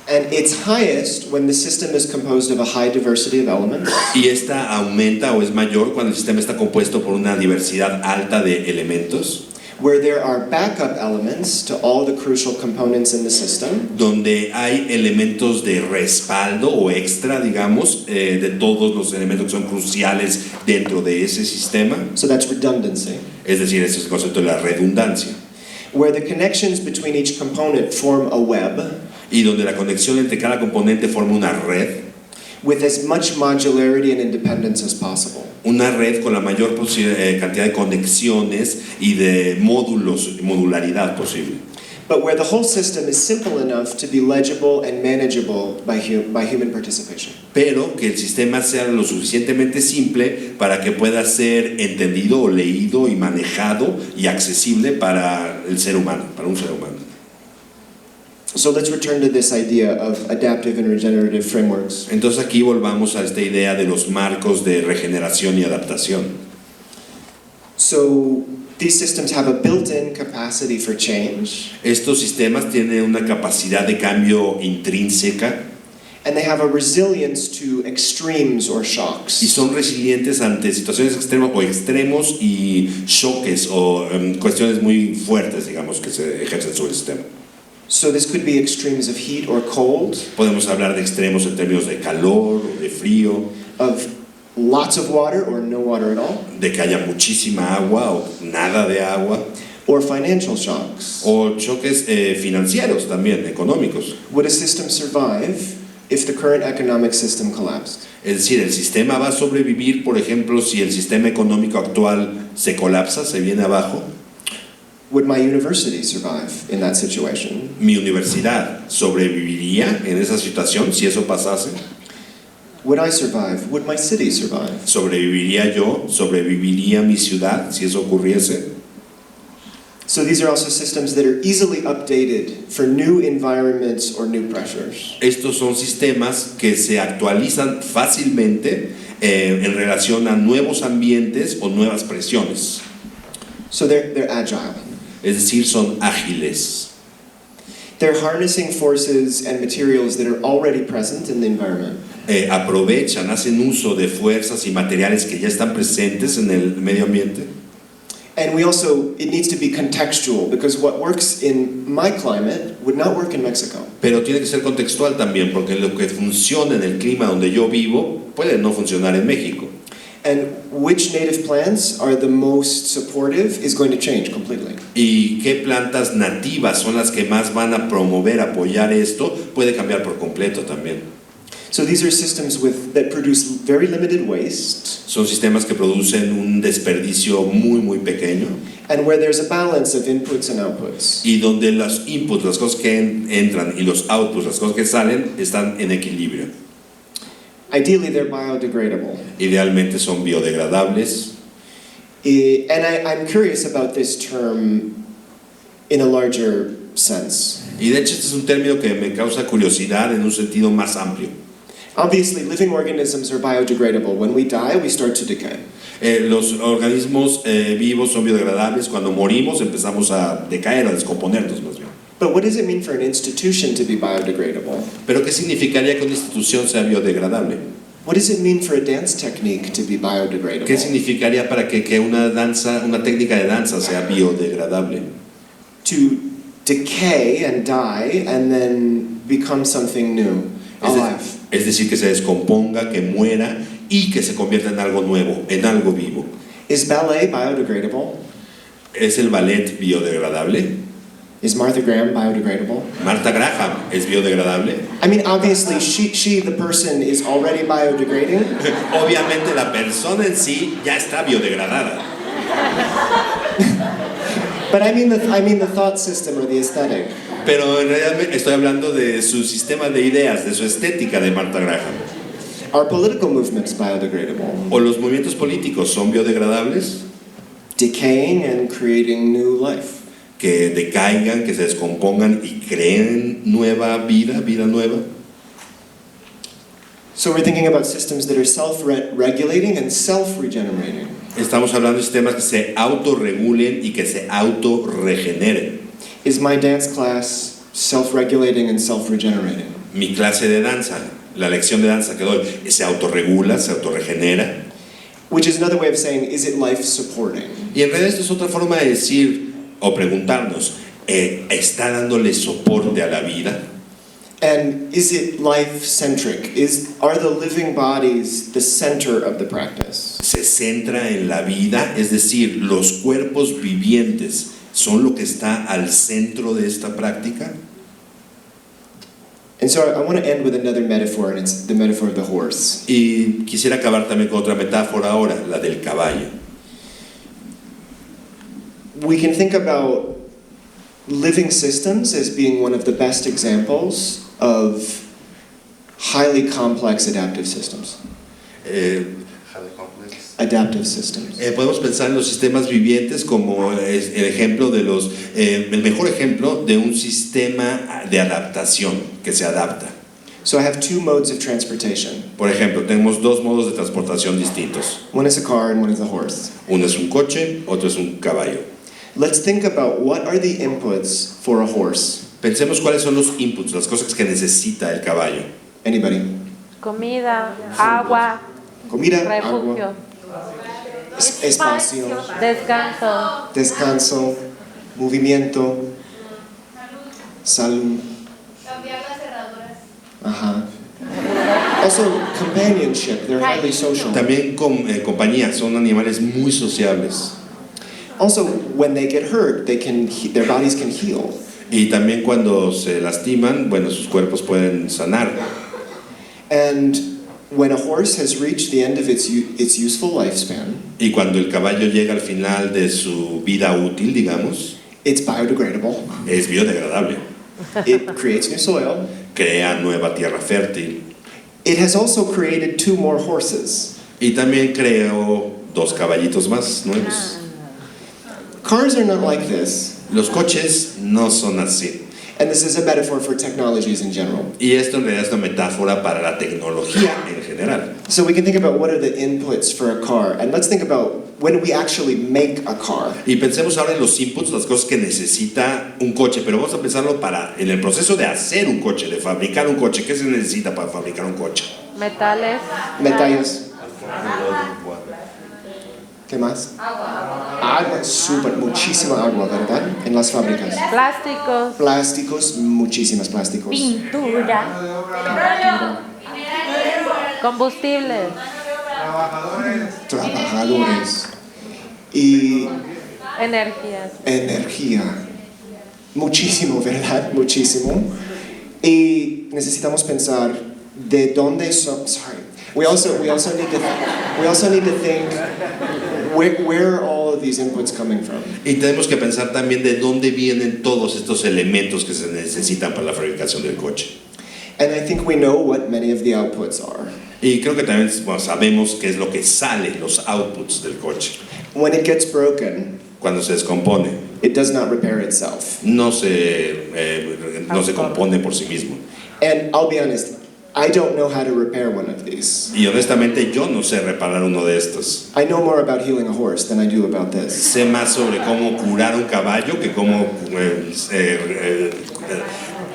And it's highest when the system is composed of a high diversity of elements, Y esta aumenta o es mayor cuando el sistema está compuesto por una diversidad alta de elementos, where there are backup elements to all the crucial components in the system, donde hay elementos de respaldo o extra, digamos, de todos los elementos que son cruciales dentro de ese sistema. so that's redundancy, Es decir, ese es el concepto de la redundancia. where the connections between each component form a web Y donde la conexión entre cada componente forma una red with as much modularity and independence as possible. una red con la mayor cantidad de conexiones y de módulos, modularidad posible. But where the whole system is simple enough to be legible and manageable by human participation. Pero que el sistema sea lo suficientemente simple para que pueda ser entendido o leído y manejado y accesible para el ser humano, para un ser humano. So let's return to this idea of adaptive and regenerative frameworks. Entonces aquí volvamos a esta idea de los marcos de regeneración y adaptación. So these systems have a built-in capacity for change, Estos sistemas tienen una capacidad de cambio intrínseca and they have a resilience to extremes or y shocks. son resilientes ante situaciones extremas o extremos y choques o cuestiones muy fuertes, digamos, que se ejercen sobre el sistema. So this could be extremes of heat or cold, Podemos hablar de extremos en términos de calor o de frío, of lots of water or no water at all, de que haya muchísima agua o nada de agua, or financial shocks. o choques financieros también, económicos. Would a system survive if the current economic system collapsed? Es decir, el sistema va a sobrevivir, por ejemplo, si el sistema económico actual se colapsa, se viene abajo. Would my university survive in that situation? ¿Mi universidad sobreviviría en esa situación si eso pasase? Would I survive? Would my city survive? ¿Sobreviviría yo? ¿Sobreviviría mi ciudad si eso ocurriese? So these are also systems that are easily updated for new environments or new pressures. Estos son sistemas que se actualizan fácilmente en relación a nuevos ambientes o nuevas presiones. So they're agile. Es decir, son ágiles. They're harnessing forces and materials that are already present in the environment. Aprovechan, hacen uso de fuerzas y materiales que ya están presentes en el medio ambiente. And we also, it needs to be contextual, because what works in my climate would not work in Mexico. Pero tiene que ser contextual también, porque lo que funciona en el clima donde yo vivo puede no funcionar en México. And which native plants are the most supportive is going to change completely. Y qué plantas nativas son las que más van a promover, apoyar esto, puede cambiar por completo también. So these are systems that produce very limited waste, Son sistemas que producen un desperdicio muy pequeño and where there's a balance of inputs and outputs. y donde los inputs, las cosas que entran y los outputs, las cosas que salen, están en equilibrio. Ideally, they're biodegradable. Idealmente son biodegradables. And I'm curious about this term in a larger sense. Y de hecho este es un término que me causa curiosidad en un sentido más amplio. Obviously, living organisms are biodegradable. When we die, we start to decay. Los organismos vivos son biodegradables. Cuando morimos empezamos a decaer, a descomponernos más bien. But what does it mean for an institution to be biodegradable? ¿Pero qué significaría que una institución sea biodegradable? What does it mean for a dance technique to be biodegradable? ¿Qué significaría para que una técnica de danza sea biodegradable? To decay and die and then become something new, alive. Es decir, que se descomponga, que muera y que se convierta en algo nuevo, en algo vivo. Is ballet biodegradable? ¿Es el ballet biodegradable? Is Martha Graham biodegradable? ¿Martha Graham es biodegradable? I mean, obviously, she, the person, is already biodegrading. Obviamente la persona en sí ya está biodegradada. But I mean the thought system or the aesthetic. Pero en realidad estoy hablando de su sistema de ideas, de su estética de Martha Graham. Are political movements biodegradable? ¿O los movimientos políticos son biodegradables? Decaying and creating new life. Que decaigan, que se descompongan y creen nueva vida nueva. So we're thinking about systems that are self-regulating and self-regenerating. Estamos hablando de sistemas que se autorregulen y que se autorregeneren. Is my dance class self-regulating and self-regenerating? Mi clase de danza, la lección de danza que doy, se autorregula, se autorregenera. Which is another way of saying, is it life-supporting? Y en realidad esto es otra forma de decir o preguntarnos, ¿está dándole soporte a la vida? And is it life-centric? Are the living bodies the center of the practice? ¿Se centra en la vida? Es decir, ¿los cuerpos vivientes son lo que está al centro de esta práctica? And so I want to end with another metaphor, and it's the metaphor of the horse. Y quisiera acabar también con otra metáfora ahora, la del caballo. We can think about living systems as being one of the best examples of highly complex adaptive systems. Adaptive systems. Podemos pensar en los sistemas vivientes como el mejor ejemplo de un sistema de adaptación que se adapta. So I have two modes of transportation. Por ejemplo, tenemos dos modos de transportación distintos. One is a car and one is a horse. Uno es un coche, otro es un caballo. Let's think about what are the inputs for a horse. Pensemos cuáles son los inputs, las cosas que necesita el caballo. Anybody? Comida, agua, Comida, refugio, agua, espacio, descanso, descanso, movimiento, salud. Cambiar las cerraduras. Ajá. Also, companionship, they're highly social. También compañía, son animales muy sociables. Also, when they get hurt, their bodies can heal. Y también cuando se lastiman, bueno, sus cuerpos pueden sanar. And when a horse has reached the end of its useful lifespan, Y cuando el caballo llega al final de su vida útil, digamos, it's biodegradable. es biodegradable. It creates new soil. Crea nueva tierra fértil. It has also created 2 more horses. Y también creó 2 caballitos más nuevos. Cars are not like this. Los coches no son así. And this is a metaphor for technologies in general. Y esto en realidad es una metáfora para la tecnología en general. So we can think about what are the inputs for a car. And let's think about when we actually make a car. Y pensemos ahora en los inputs, las cosas que necesita un coche, pero vamos a pensarlo en el proceso de hacer un coche, de fabricar un coche. ¿Qué se necesita para fabricar un coche? Metales. Metales. ¿Qué más? Agua, muchísima agua, ¿verdad? En las fábricas. Plásticos. Plásticos, muchísimos plásticos. Pintura. Combustibles. Trabajadores. Y energía. Muchísimo, ¿verdad? Muchísimo. Y necesitamos pensar de dónde son. Sorry. We also need to think where are all of these inputs coming from? Y tenemos que pensar también de dónde vienen todos estos elementos que se necesitan para la fabricación del coche. And I think we know what many of the outputs are. Y creo que también sabemos qué es lo que sale, los outputs del coche. When it gets broken, Cuando se descompone, it does not repair itself. no se compone por sí mismo. And I'll be honest, I don't know how to repair one of these. Y honestamente yo no sé reparar uno de estos. I know more about healing a horse than I do about this. Sé más sobre cómo curar un caballo que cómo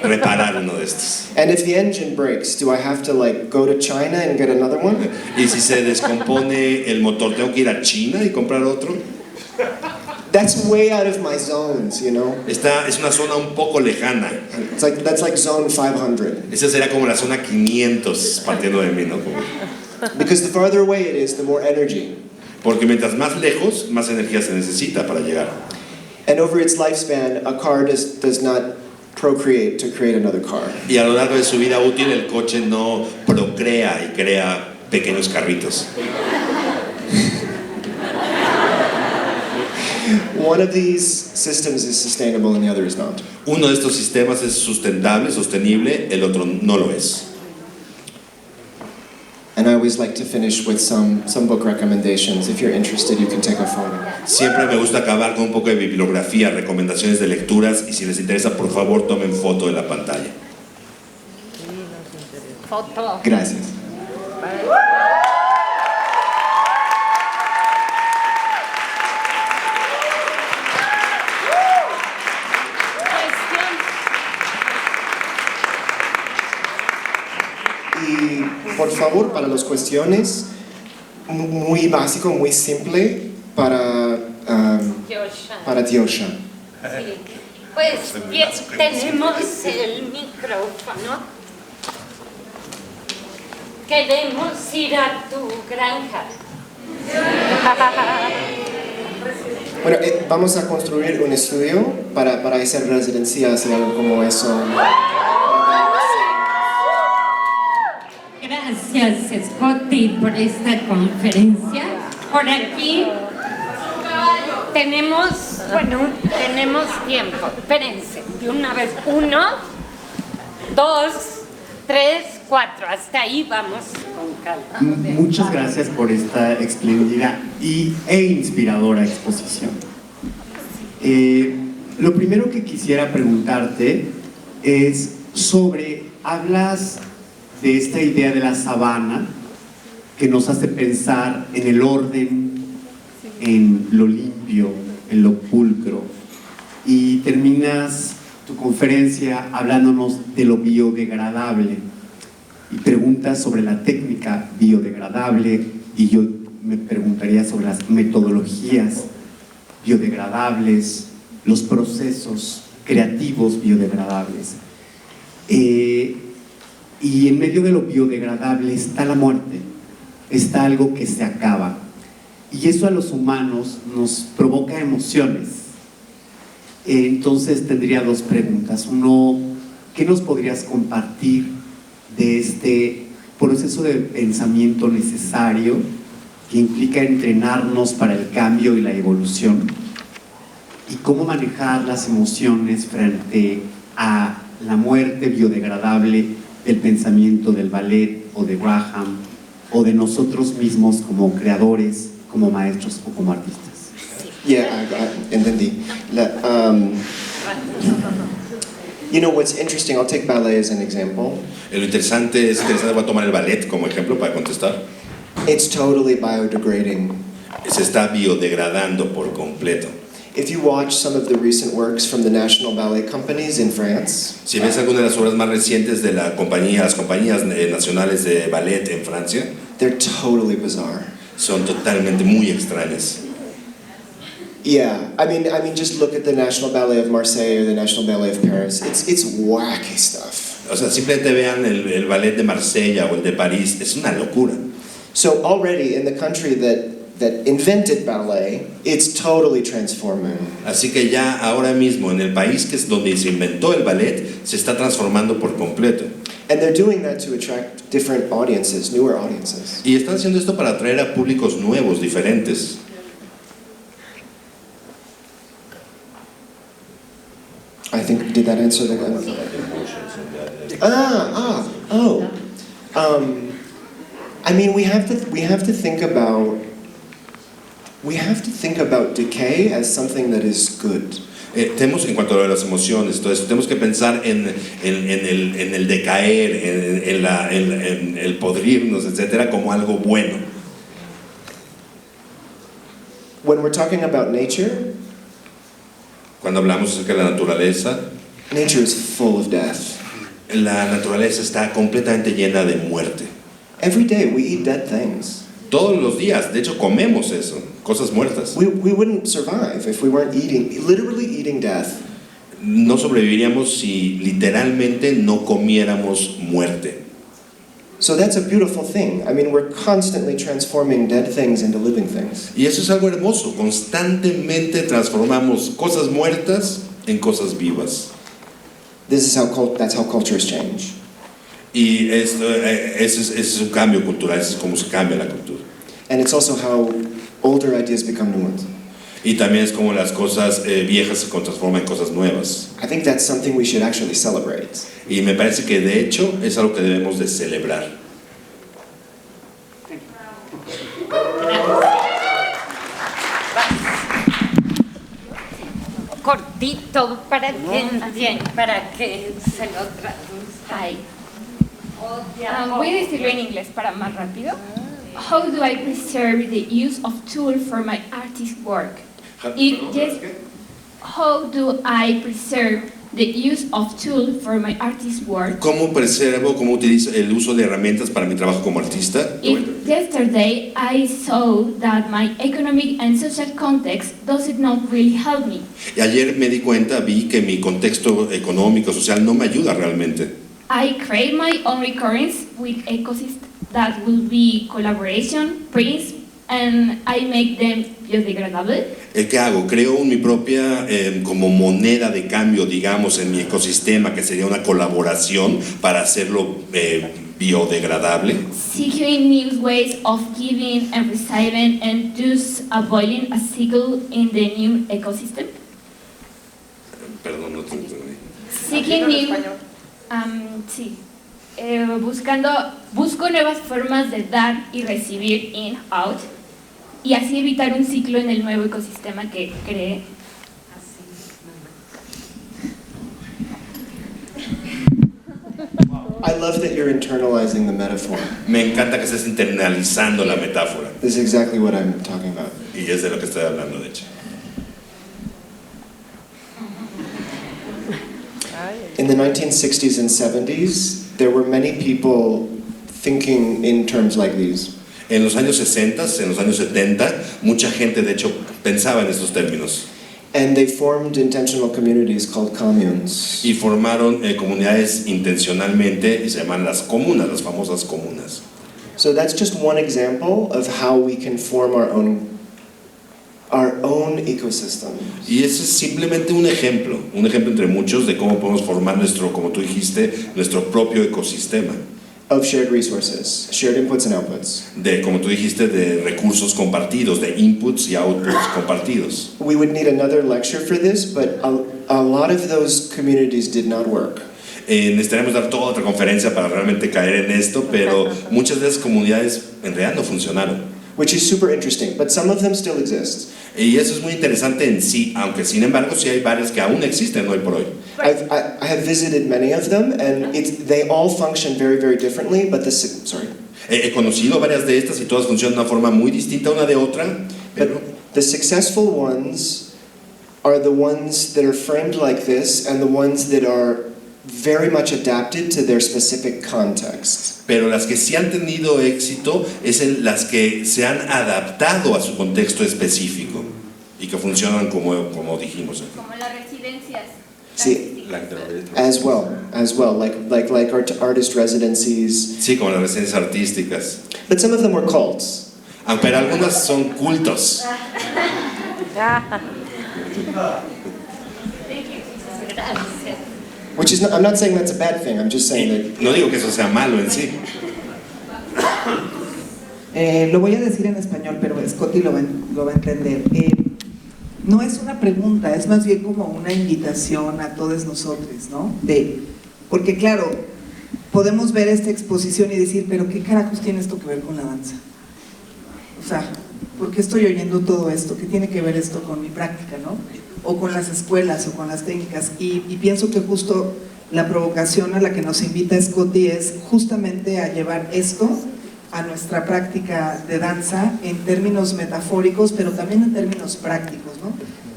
reparar uno de estos. And if the engine breaks, do I have to go to China and get another one? Y si se descompone el motor, ¿tengo que ir a China y comprar otro? That's way out of my zones, you know? Es una zona un poco lejana. That's like zone 500. Esa será como la zona 500 partiendo de mí, ¿no? Because the farther away it is, the more energy. Porque mientras más lejos, más energía se necesita para llegar. And over its lifespan, a car does not procreate to create another car. Y a lo largo de su vida útil, el coche no procrea y crea pequeños carritos. One of these systems is sustainable and the other is not. Uno de estos sistemas es sustentable, sostenible, el otro no lo es. And I always like to finish with some book recommendations. If you're interested, you can take a photo. Siempre me gusta acabar con un poco de bibliografía, recomendaciones de lecturas, y si les interesa, por favor, tomen foto de la pantalla. Foto. Gracias. Y por favor, para las cuestiones, muy básico, muy simple para Diosha. Sí. Pues bien, tenemos el micrófono. Queremos ir a tu granja. Bueno, vamos a construir un estudio para hacer residencias y algo como eso. Gracias, Scotty, por esta conferencia. Por aquí tenemos tiempo. Espérense, de una vez. 1, 2, 3, 4. Hasta ahí vamos con calma. Muchas gracias por esta espléndida e inspiradora exposición. Lo primero que quisiera preguntarte es hablas de esta idea de la sabana que nos hace pensar en el orden, en lo limpio, en lo pulcro, y terminas tu conferencia hablándonos de lo biodegradable y preguntas sobre la técnica biodegradable, y yo me preguntaría sobre las metodologías biodegradables, los procesos creativos biodegradables. y en medio de lo biodegradable está la muerte, está algo que se acaba. Y eso a los humanos nos provoca emociones. Entonces tendría dos preguntas. Uno, ¿qué nos podrías compartir de este proceso de pensamiento necesario que implica entrenarnos para el cambio y la evolución? ¿Y cómo manejar las emociones frente a la muerte biodegradable del pensamiento del ballet o de Graham o de nosotros mismos como creadores, como maestros o como artistas? Yeah, entendí. You know what's interesting, I'll take ballet as an example. Lo interesante voy a tomar el ballet como ejemplo para contestar. It's totally biodegrading. Se está biodegradando por completo. If you watch some of the recent works from the national ballet companies in France, Si ves algunas de las obras más recientes de las compañías nacionales de ballet en Francia, they're totally bizarre. son totalmente muy extrañas. Yeah, I mean, just look at the National Ballet of Marseille or the National Ballet of Paris. It's wacky stuff. O sea, simplemente vean el ballet de Marsella o el de París, es una locura. So already in the country that invented ballet, it's totally transforming. Así que ya ahora mismo en el país que es donde se inventó el ballet, se está transformando por completo. And they're doing that to attract different audiences, newer audiences. Y están haciendo esto para atraer a públicos nuevos, diferentes. I think, did that answer the question? I mean, we have to think about decay as something that is good. Tenemos, en cuanto a las emociones, entonces tenemos que pensar en el decaer, en el podrirnos, etcétera, como algo bueno. When we're talking about nature, Cuando hablamos acerca de la naturaleza, nature is full of death. la naturaleza está completamente llena de muerte. Every day we eat dead things. Todos los días, de hecho, comemos eso, cosas muertas. We wouldn't survive if we weren't literally eating death. No sobreviviríamos si literalmente no comiéramos muerte. So that's a beautiful thing. I mean, we're constantly transforming dead things into living things. Y eso es algo hermoso, constantemente transformamos cosas muertas en cosas vivas. That's how cultures change. Y ese es un cambio cultural, eso es como se cambia la cultura. And it's also how older ideas become new ones. Y también es como las cosas viejas se transforman en cosas nuevas. I think that's something we should actually celebrate. Y me parece que de hecho es algo que debemos de celebrar. Cortito para que se lo traduzca. Hi. Voy a decirlo en inglés para más rápido. How do I preserve the use of tool for my artist work? How do I preserve the use of tool for my artist work? ¿Cómo preservo, cómo utilizo el uso de herramientas para mi trabajo como artista? If yesterday I saw that my economic and social context does not really help me. Y ayer me di cuenta, vi que mi contexto económico, social no me ayuda realmente. I create my own recurrence with ecosystems that will be collaboration, prints, and I make them biodegradable. ¿Qué hago? Creo mi propia como moneda de cambio, digamos, en mi ecosistema, que sería una colaboración para hacerlo biodegradable. Seeking new ways of giving and receiving and thus avoiding a cycle in the new ecosystem. Perdón, no te entendí. Seeking new, busco nuevas formas de dar y recibir in, out, y así evitar un ciclo en el nuevo ecosistema que cree. I love that you're internalizing the metaphor. Me encanta que estés internalizando la metáfora. This is exactly what I'm talking about. Y es de lo que estoy hablando, de hecho. In the 1960s and 70s, there were many people thinking in terms like these. En los años 60, en los años 70, mucha gente de hecho pensaba en estos términos. And they formed intentional communities called communes. Y formaron comunidades intencionalmente y se llaman las comunas, las famosas comunas. So that's just one example of how we can form our own ecosystem. Y ese es simplemente un ejemplo entre muchos de cómo podemos formar nuestro, como tú dijiste, nuestro propio ecosistema. Of shared resources, shared inputs and outputs. De, como tú dijiste, de recursos compartidos, de inputs y outputs compartidos. We would need another lecture for this, but a lot of those communities did not work. Necesitaríamos dar toda otra conferencia para realmente caer en esto, pero muchas de esas comunidades en realidad no funcionaron. Which is super interesting, but some of them still exist. Y eso es muy interesante en sí, aunque sin embargo sí hay varias que aún existen hoy por hoy. I have visited many of them, and they all function very, very differently, but He conocido varias de estas y todas funcionan de una forma muy distinta una de otra, pero the successful ones are the ones that are framed like this and the ones that are very much adapted to their specific context. Pero las que sí han tenido éxito es las que se han adaptado a su contexto específico y que funcionan como dijimos aquí. Como las residencias. Sí, as well, like artist residencies. Sí, como las residencias artísticas. But some of them were cults. Pero algunas son cultos. Which is I'm not saying that's a bad thing. I'm just saying that. No digo que eso sea malo en sí. Lo voy a decir en español, pero Scotty lo va a entender. No es una pregunta, es más bien como una invitación a todos nosotros, ¿no? Porque claro, podemos ver esta exposición y decir, pero ¿qué carajos tiene esto que ver con la danza? O sea, ¿por qué estoy oyendo todo esto? ¿Qué tiene que ver esto con mi práctica, no? O con las escuelas, o con las técnicas. Y pienso que justo la provocación a la que nos invita Scotty es justamente a llevar esto a nuestra práctica de danza en términos metafóricos, pero también en términos prácticos, ¿no?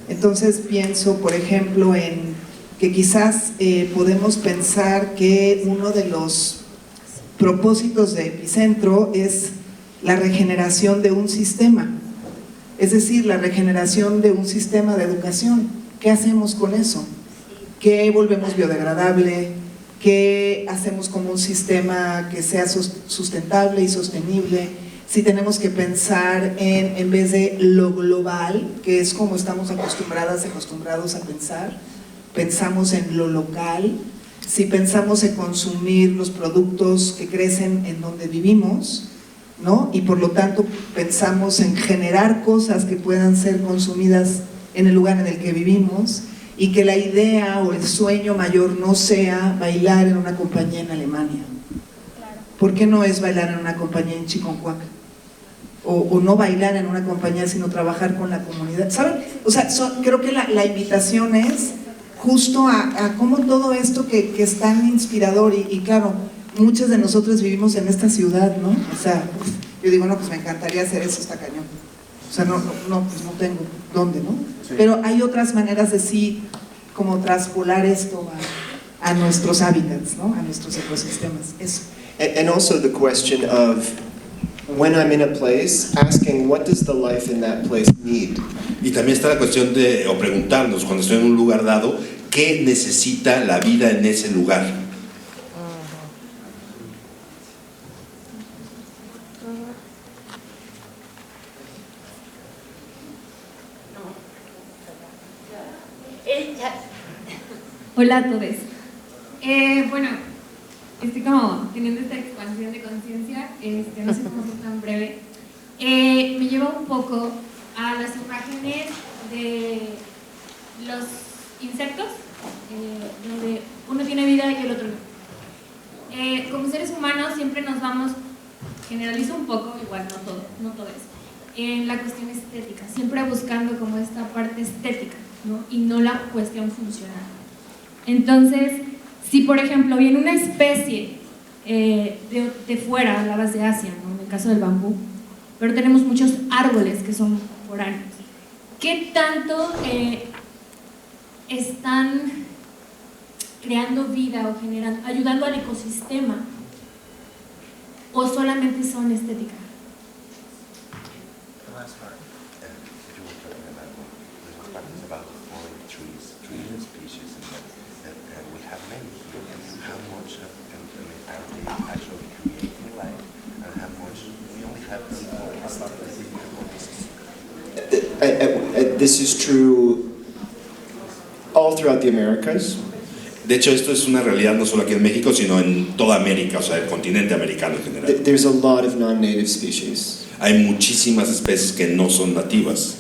Entonces pienso, por ejemplo, en que quizás podemos pensar que uno de los propósitos de Epicentro es la regeneración de un sistema, es decir, la regeneración de un sistema de educación. ¿Qué hacemos con eso? ¿Qué volvemos biodegradable? ¿Qué hacemos como un sistema que sea sustentable y sostenible? Si tenemos que pensar en vez de lo global, que es como estamos acostumbrados a pensar, pensamos en lo local. Si pensamos en consumir los productos que crecen en donde vivimos, ¿no? Y por lo tanto pensamos en generar cosas que puedan ser consumidas en el lugar en el que vivimos, y que la idea o el sueño mayor no sea bailar en una compañía en Alemania. ¿Por qué no es bailar en una compañía en Chiconcuac? O no bailar en una compañía, sino trabajar con la comunidad. ¿Saben? O sea, creo que la invitación es justo a cómo todo esto que es tan inspirador, y claro, muchos de nosotros vivimos en esta ciudad, ¿no? O sea, yo digo, no, pues me encantaría hacer eso, está cañón. O sea, pues no tengo dónde, ¿no? Sí. Pero hay otras maneras de sí, como traspolar esto a nuestros hábitats, ¿no? A nuestros ecosistemas, eso. And also the question of, when I'm in a place, asking what does the life in that place need? Y también está la cuestión de, o preguntarnos, cuando estoy en un lugar dado, ¿qué necesita la vida en ese lugar? Hola a todos. Bueno, estoy como teniendo esta expansión de conciencia, no sé cómo ser tan breve. Me lleva un poco a las imágenes de los insectos, donde uno tiene vida y el otro no. Como seres humanos siempre nos vamos, generalizo un poco, igual no todo eso, en la cuestión estética, siempre buscando como esta parte estética, ¿no? Y no la cuestión funcional. Entonces, si por ejemplo viene una especie de fuera, hablabas de Asia, ¿no? En el caso del bambú, pero tenemos muchos árboles que son foráneos. ¿Qué tanto están creando vida o generando, ayudando al ecosistema, o solamente son estéticas? but it's about only trees species, and we have many here. How much are they actually creating life, and how much we only have This is true all throughout the Americas. De hecho, esto es una realidad no solo aquí en México, sino en toda América, o sea, el continente americano en general. There's a lot of non-native species. Hay muchísimas especies que no son nativas.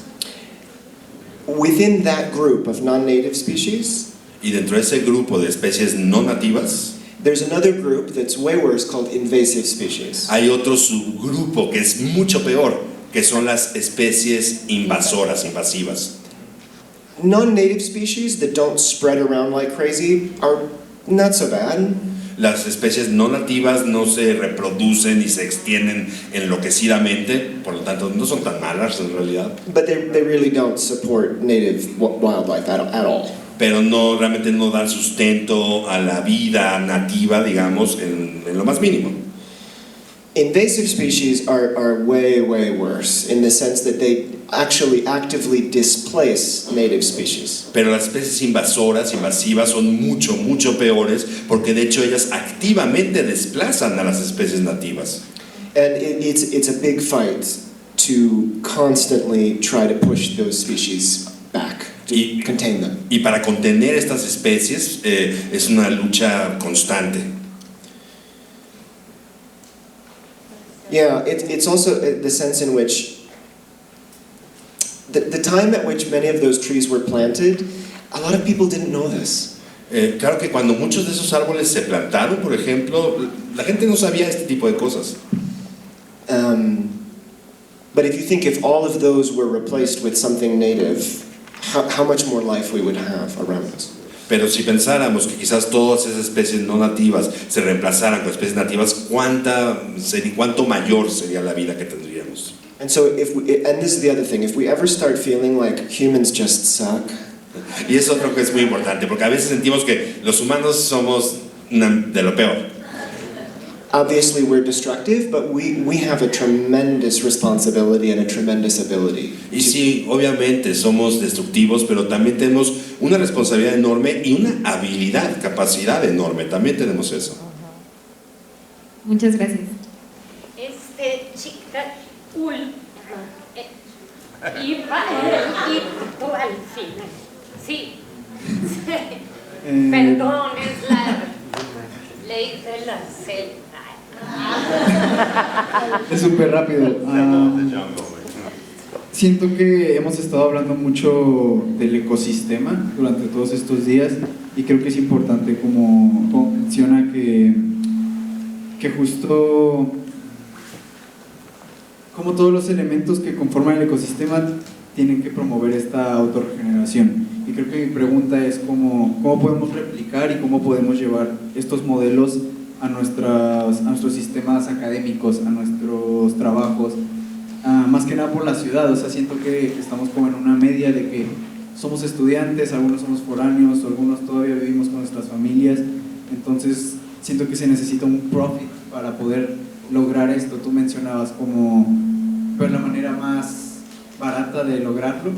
Within that group of non-native species, Y dentro de ese grupo de especies no nativas, there's another group that's way worse called invasive species. hay otro subgrupo que es mucho peor, que son las especies invasoras, invasivas. Non-native species that don't spread around like crazy are not so bad. Las especies no nativas no se reproducen y se extienden enloquecidamente, por lo tanto no son tan malas en realidad, But they really don't support native wildlife at all. pero no, realmente no dan sustento a la vida nativa, digamos, en lo más mínimo. Invasive species are way worse in the sense that they actually actively displace native species. Pero las especies invasoras, invasivas, son mucho peores, porque de hecho ellas activamente desplazan a las especies nativas. And it's a big fight to constantly try to push those species back, to contain them. Y para contener estas especies es una lucha constante. Yeah, it's also the sense in which the time at which many of those trees were planted, a lot of people didn't know this. Claro que cuando muchos de esos árboles se plantaron, por ejemplo, la gente no sabía este tipo de cosas. But if you think if all of those were replaced with something native, how much more life we would have around us. Pero si pensáramos que quizás todas esas especies no nativas se reemplazaran con especies nativas, ¿cuánto mayor sería la vida que tendríamos? And so and this is the other thing, if we ever start feeling like humans just suck, Y eso creo que es muy importante, porque a veces sentimos que los humanos somos de lo peor. obviously we're destructive, but we have a tremendous responsibility and a tremendous ability. Y sí, obviamente somos destructivos, pero también tenemos una responsabilidad enorme y una habilidad, capacidad enorme. También tenemos eso. Muchas gracias. Chica, y tú al final. Sí. Perdón, es la ley de la selva. Es súper rápido. Siento que hemos estado hablando mucho del ecosistema durante todos estos días y creo que es importante, como menciona, que justo como todos los elementos que conforman el ecosistema tienen que promover esta autorregeneración. Y creo que mi pregunta es cómo podemos replicar y cómo podemos llevar estos modelos a nuestros sistemas académicos, a nuestros trabajos, más que nada por la ciudad. O sea, siento que estamos como en una media de que somos estudiantes, algunos somos foráneos, algunos todavía vivimos con nuestras familias, entonces siento que se necesita un profit para poder lograr esto. Tú mencionabas como ver la manera más barata de lograrlo,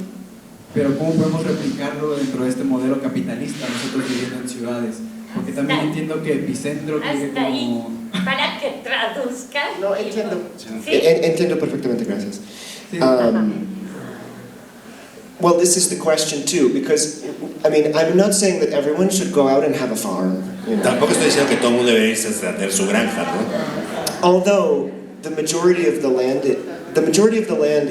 pero ¿cómo podemos replicarlo dentro de este modelo capitalista, nosotros viviendo en ciudades? Porque también entiendo que Epicentro quiere Hasta ahí, como... para que traduzca. No, entiendo. ¿Sí? Entiendo perfectamente, gracias. Sí. Well, this is the question too, because, I mean, I'm not saying that everyone should go out and have a farm. You know? Tampoco estoy diciendo que todo el mundo debería irse a tener su granja, ¿no? Although the majority of the land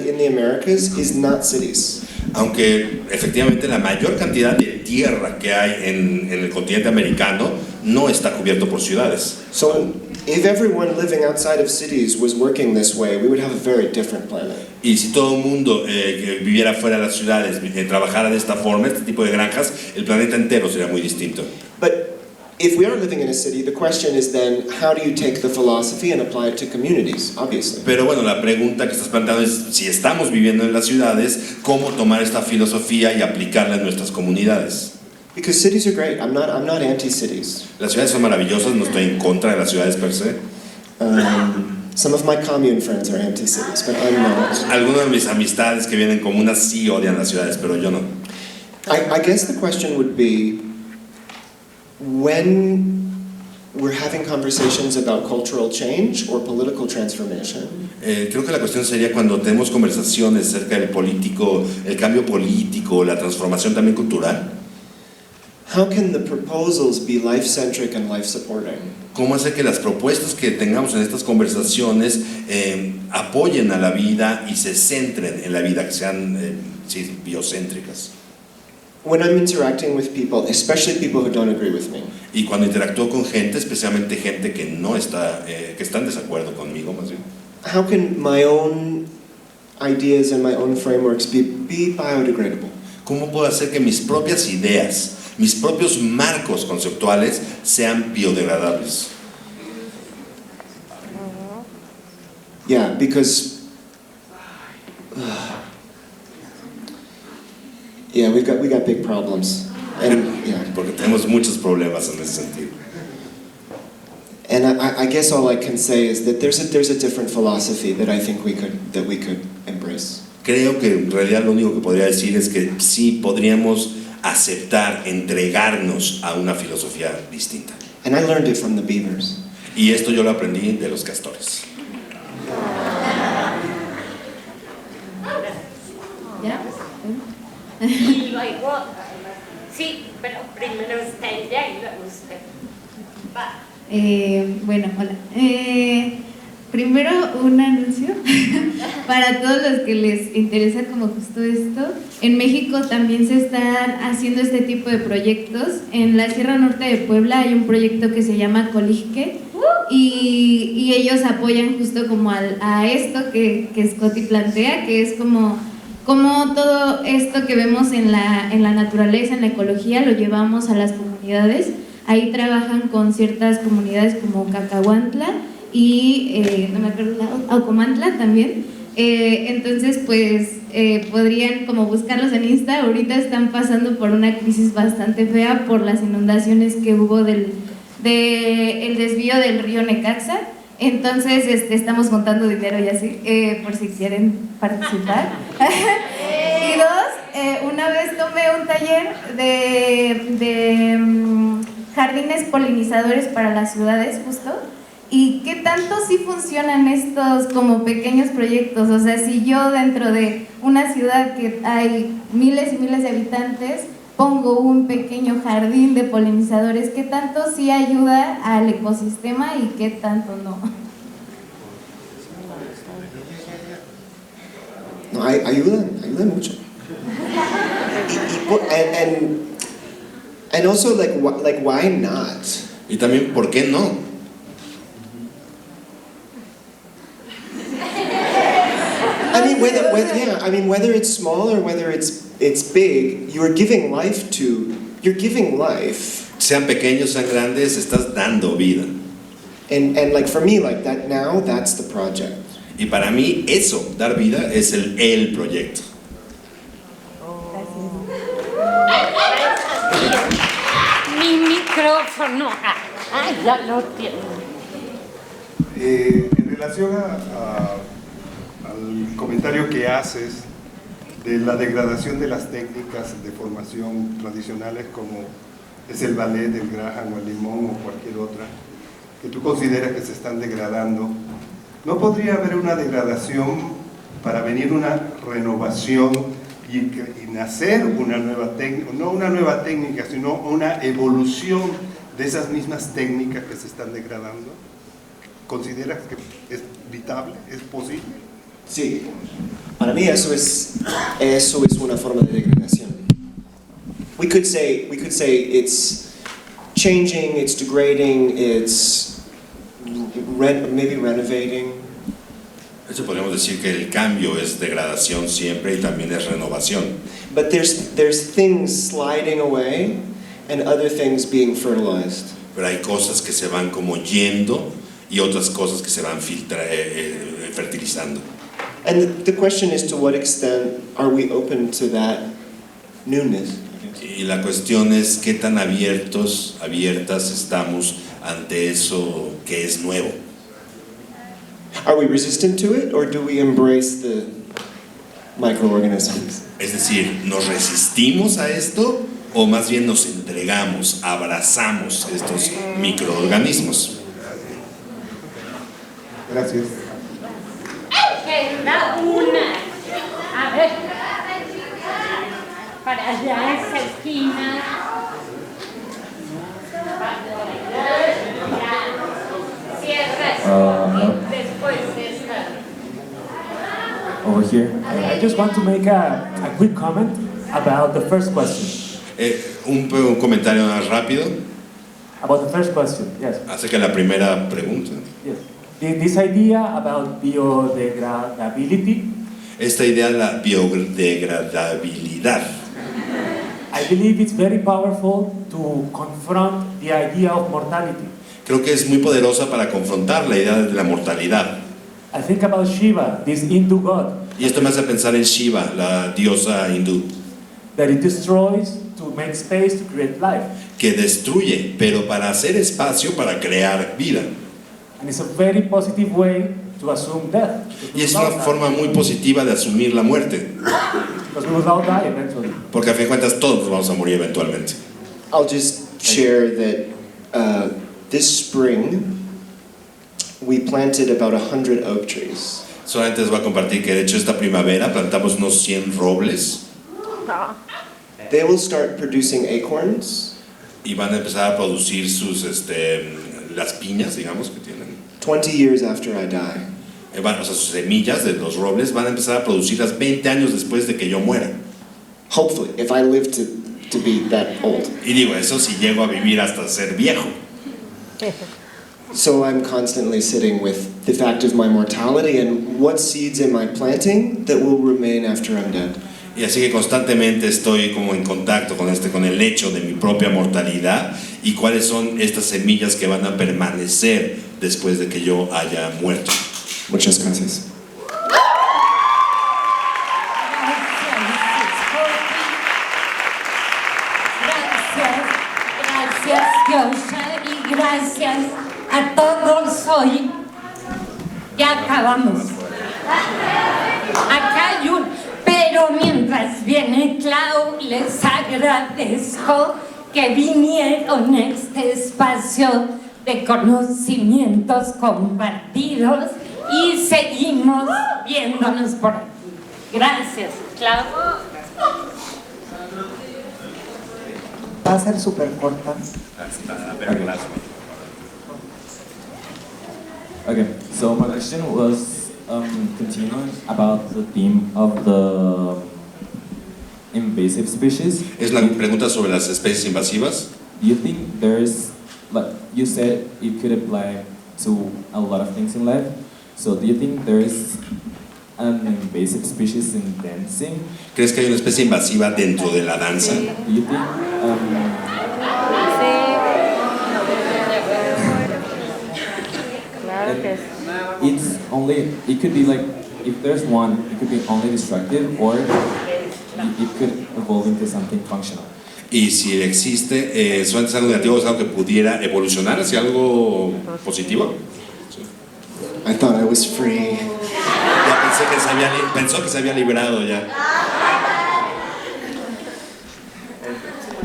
in the Americas is not cities. Aunque efectivamente la mayor cantidad de tierra que hay en el continente americano no está cubierto por ciudades. So, if everyone living outside of cities was working this way, we would have a very different planet. Y si todo el mundo que viviera fuera de las ciudades trabajara de esta forma, este tipo de granjas, el planeta entero sería muy distinto. But if we are living in a city, the question is then, how do you take the philosophy and apply it to communities, obviously? Pero bueno, la pregunta que estás planteando es, si estamos viviendo en las ciudades, ¿cómo tomar esta filosofía y aplicarla en nuestras comunidades? Because cities are great. I'm not anti-cities. Las ciudades son maravillosas, no estoy en contra de las ciudades per se. Some of my commune friends are anti-cities, but I'm not. Algunas de mis amistades que vienen comunas sí odian las ciudades, pero yo no. I guess the question would be, when we're having conversations about cultural change or political transformation, Creo que la cuestión sería cuando tenemos conversaciones acerca del político, el cambio político, la transformación también cultural. how can the proposals be life-centric and life-supporting? ¿Cómo hacer que las propuestas que tengamos en estas conversaciones apoyen a la vida y se centren en la vida, que sean sí, biocéntricas? When I'm interacting with people, especially people who don't agree with me, Y cuando interactúo con gente, especialmente gente que no está, que está en desacuerdo conmigo, más bien, how can my own ideas and my own frameworks be biodegradable? ¿cómo puedo hacer que mis propias ideas, mis propios marcos conceptuales sean biodegradables? Yeah, because yeah, we got big problems, and yeah, Porque tenemos muchos problemas en ese sentido. and I guess all I can say is that there's a different philosophy that I think we could embrace. Creo que en realidad lo único que podría decir es que sí podríamos aceptar, entregarnos a una filosofía distinta. And I learned it from the beavers. Y esto yo lo aprendí de los castores. ¿Ya? Y luego, sí, pero primero está ella y luego usted. Va. Bueno, hola. Primero un anuncio para todos los que les interesa como justo esto. En México también se están haciendo este tipo de proyectos. En la Sierra Norte de Puebla hay un proyecto que se llama Colige y ellos apoyan justo como a esto que Scotty plantea, que es como todo esto que vemos en la naturaleza, en la ecología, lo llevamos a las comunidades. Ahí trabajan con ciertas comunidades como Cacahuantla y no me acuerdo, Aucomantla también. Entonces pues podrían como buscarlos en Insta. Ahorita están pasando por una crisis bastante fea por las inundaciones que hubo el desvío del río Necaxa. Entonces estamos juntando dinero y así, por si quieren participar. Y dos, una vez tomé un taller de jardines polinizadores para las ciudades justo. ¿Y qué tanto sí funcionan estos como pequeños proyectos? O sea, si yo dentro de una ciudad que hay miles y miles de habitantes pongo un pequeño jardín de polinizadores, ¿qué tanto sí ayuda al ecosistema y qué tanto no? No, ayudan mucho. And also like why not? Y también, ¿por qué no? Whether it's small or whether it's big, you're giving life. Sean pequeños, sean grandes, estás dando vida. And like for me, like that now, that's the project. Y para mí eso, dar vida, es el proyecto. Mi micrófono. Ya lo tiene. En relación al comentario que haces de la degradación de las técnicas de formación tradicionales como es el ballet, el Graham o el Limón o cualquier otra, que tú consideras que se están degradando, ¿no podría haber una degradación para venir una renovación y nacer una nueva técnica, no una nueva técnica, sino una evolución de esas mismas técnicas que se están degradando? ¿Consideras que es vitable, es posible? Sí, para mí eso es una forma de degradación. We could say it's changing, it's degrading, it's maybe renovating. Eso podríamos decir que el cambio es degradación siempre y también es renovación. But there's things sliding away and other things being fertilized. Pero hay cosas que se van como yendo y otras cosas que se van fertilizando. And the question is, to what extent are we open to that newness? Y la cuestión es qué tan abiertas estamos ante eso que es nuevo. Are we resistant to it, or do we embrace the microorganisms. Es decir, ¿nos resistimos a esto o más bien nos entregamos, abrazamos estos microorganismos? Gracias. Queda una. A ver. Para allá, esa esquina. Cierra después de esta. Over here. I just want to make a quick comment about the first question. Un comentario más rápido About the first question, yes. acerca de la primera pregunta. Yes. This idea about biodegradability, Esta idea de la biodegradabilidad. I believe it's very powerful to confront the idea of mortality. Creo que es muy poderosa para confrontar la idea de la mortalidad. I think about Shiva, this Hindu god, Y esto me hace pensar en Shiva, la diosa hindú, that it destroys to make space to create life. que destruye, pero para hacer espacio para crear vida. And it's a very positive way to assume death. Y es una forma muy positiva de asumir la muerte, Because we will all die eventually. porque a fin de cuentas todos vamos a morir eventualmente. I'll just share that this spring we planted about 100 oak trees. Solamente les voy a compartir que de hecho esta primavera plantamos unos 100 robles They will start producing acorns y van a empezar a producir sus, las piñas, digamos, que tienen. 20 years after I die. O sea, sus semillas de los robles van a empezar a producirlas 20 años después de que yo muera. Hopefully, if I live to be that old. Y digo, eso si llego a vivir hasta ser viejo. So I'm constantly sitting with the fact of my mortality and what seeds am I planting that will remain after I'm dead. Y así que constantemente estoy como en contacto con el hecho de mi propia mortalidad y cuáles son estas semillas que van a permanecer después de que yo haya muerto. Muchas gracias. Gracias, Yosha, y gracias a todos hoy. Ya acabamos. Acá hay un... Pero mientras viene Clau, les agradezco que vinieron a este espacio de conocimientos compartidos y seguimos viéndonos por aquí. Gracias, Clau. Va a ser súper corta. Okay, so my question was continuing about the theme of the invasive species. Es la pregunta sobre las especies invasivas. Do you think there's, like you said, it could apply to a lot of things in life. So do you think there's an invasive species in dancing? ¿Crees que hay una especie invasiva dentro de la danza? Do you think Claro que sí. it's only, it could be like, if there's one, it could be only destructive, or it could evolve into something functional? Y si existe, solamente es algo negativo, es algo que pudiera evolucionar hacia algo positivo. Sí. I thought I was free. Ya pensó que se había liberado ya.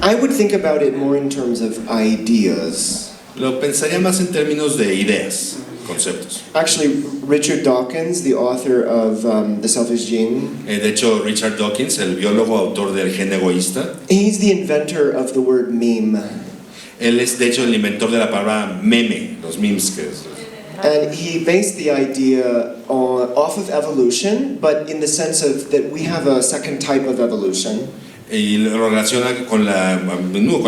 I would think about it more in terms of ideas. Lo pensaría más en términos de ideas, conceptos. Actually, Richard Dawkins, the author of The Selfish Gene, De hecho, Richard Dawkins, el biólogo autor del gen egoísta, he's the inventor of the word meme. él es de hecho el inventor de la palabra meme, los memes que es. And he based the idea off of evolution, but in the sense of that we have a second type of evolution. Y lo relaciona con la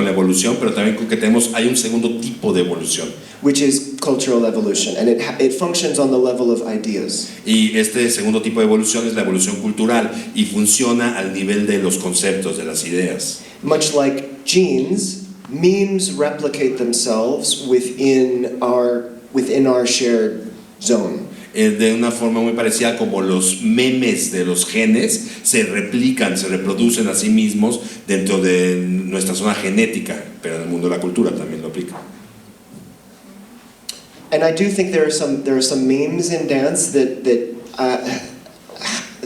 evolución, pero también con que hay un segundo tipo de evolución. Which is cultural evolution, and it functions on the level of ideas. Y este segundo tipo de evolución es la evolución cultural y funciona al nivel de los conceptos, de las ideas. Much like genes, memes replicate themselves within our shared zone. De una forma muy parecida como los memes de los genes se replican, se reproducen a sí mismos dentro de nuestra zona genética, pero en el mundo de la cultura también lo aplica. And I do think there are some memes in dance that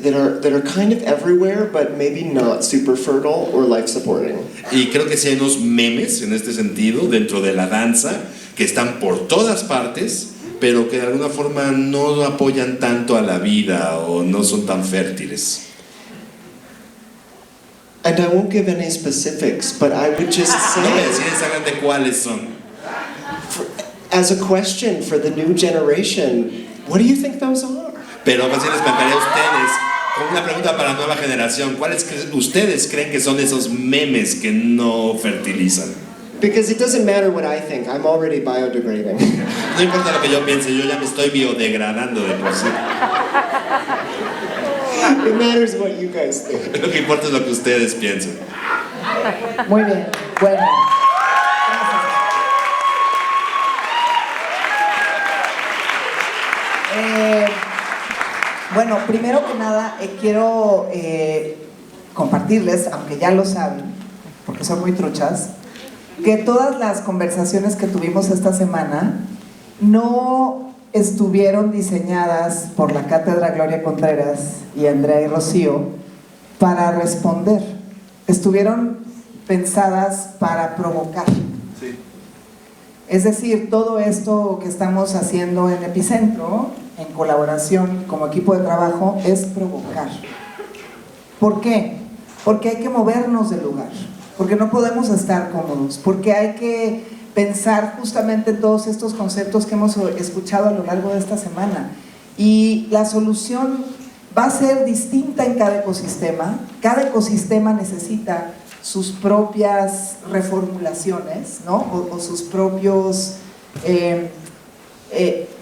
that are kind of everywhere, but maybe not super fertile or life supporting. Y creo que sí hay unos memes en este sentido dentro de la danza que están por todas partes, pero que de alguna forma no apoyan tanto a la vida o no son tan fértiles. And I won't give any specifics, but I would just No voy a say, decir exactamente cuáles son. as a question for the new generation, what do you think those are? Pero más bien les plantearía a ustedes con una pregunta para la nueva generación. ¿Cuáles ustedes creen que son esos memes que no fertilizan? Because it doesn't matter what I think, I'm already biodegrading. No importa lo que yo piense, yo ya me estoy biodegradando de por sí. It matters what you guys think. Lo que importa es lo que ustedes piensen. Muy bien, bueno. Bueno, primero que nada quiero compartirles, aunque ya lo saben, porque son muy truchas, que todas las conversaciones que tuvimos esta semana no estuvieron diseñadas por la Cátedra Gloria Contreras y Andrea y Rocío para responder. Estuvieron pensadas para provocar. Sí. Es decir, todo esto que estamos haciendo en Epicentro, en colaboración como equipo de trabajo, es provocar. ¿Por qué? Porque hay que movernos del lugar, porque no podemos estar cómodos, porque hay que pensar justamente en todos estos conceptos que hemos escuchado a lo largo de esta semana. Y la solución va a ser distinta en cada ecosistema necesita sus propias reformulaciones, ¿no? O sus propios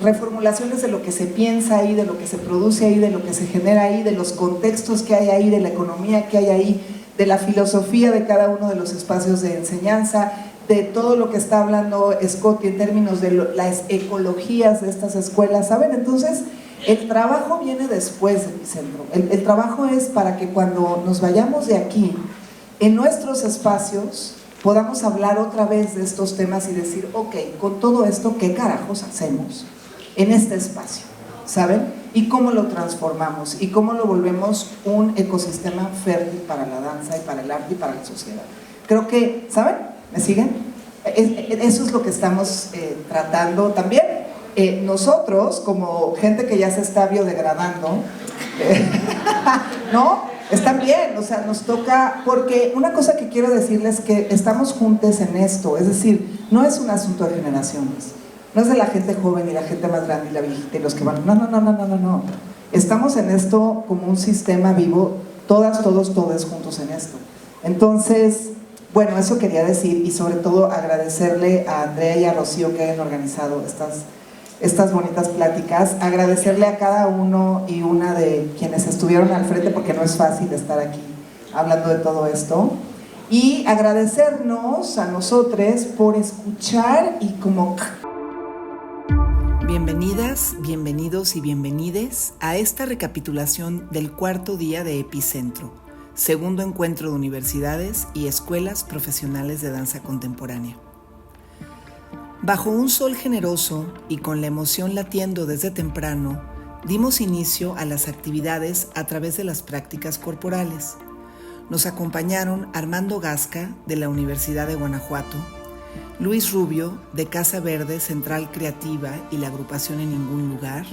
reformulaciones de lo que se piensa ahí, de lo que se produce ahí, de lo que se genera ahí, de los contextos que hay ahí, de la economía que hay ahí, de la filosofía de cada uno de los espacios de enseñanza, de todo lo que está hablando Scott en términos de las ecologías de estas escuelas, ¿saben? Entonces, el trabajo viene después de Epicentro. El trabajo es para que cuando nos vayamos de aquí, en nuestros espacios, podamos hablar otra vez de estos temas y decir, ok, con todo esto, ¿qué carajos hacemos en este espacio? ¿Saben? Y cómo lo transformamos y cómo lo volvemos un ecosistema fértil para la danza y para el arte y para la sociedad. Creo que, ¿saben? ¿Me siguen? Eso es lo que estamos tratando también. Nosotros, como gente que ya se está biodegradando, ¿no? Están bien, o sea, nos toca, porque una cosa que quiero decirles es que estamos juntos en esto, es decir, no es un asunto de generaciones, no es de la gente joven y la gente más grande y la viejita y los que van, no. Estamos en esto como un sistema vivo, todos juntos en esto. Entonces, bueno, eso quería decir y sobre todo agradecerle a Andrea y a Rocío que hayan organizado estas bonitas pláticas, agradecerle a cada uno y una de quienes estuvieron al frente, porque no es fácil estar aquí hablando de todo esto, y agradecernos a nosotros por escuchar y como... Bienvenidas, bienvenidos y bienvenides a esta recapitulación del cuarto día de Epicentro, segundo encuentro de universidades y escuelas profesionales de danza contemporánea. Bajo un sol generoso y con la emoción latiendo desde temprano, dimos inicio a las actividades a través de las prácticas corporales. Nos acompañaron Armando Gasca, de la Universidad de Guanajuato, Luis Rubio, de Casa Verde, Central Creativa y la agrupación En Ningún Lugar,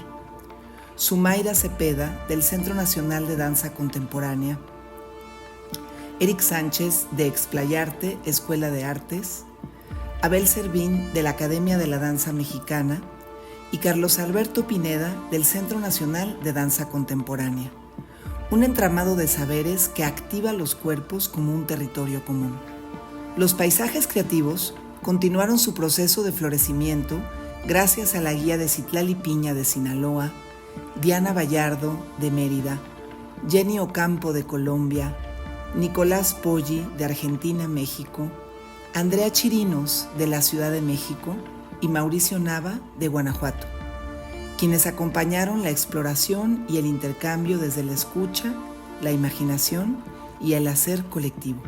Sumaira Cepeda, del Centro Nacional de Danza Contemporánea, Eric Sánchez, de Explayarte, Escuela de Artes, Abel Servín, de la Academia de la Danza Mexicana, y Carlos Alberto Pineda, del Centro Nacional de Danza Contemporánea. Un entramado de saberes que activa los cuerpos como un territorio común. Los paisajes creativos continuaron su proceso de florecimiento gracias a la guía de Citlali Piña de Sinaloa, Diana Vallardo de Mérida, Jenny Ocampo de Colombia, Nicolás Poggi de Argentina, México, Andrea Chirinos, de la Ciudad de México, y Mauricio Nava, de Guanajuato, quienes acompañaron la exploración y el intercambio desde la escucha, la imaginación y el hacer colectivo.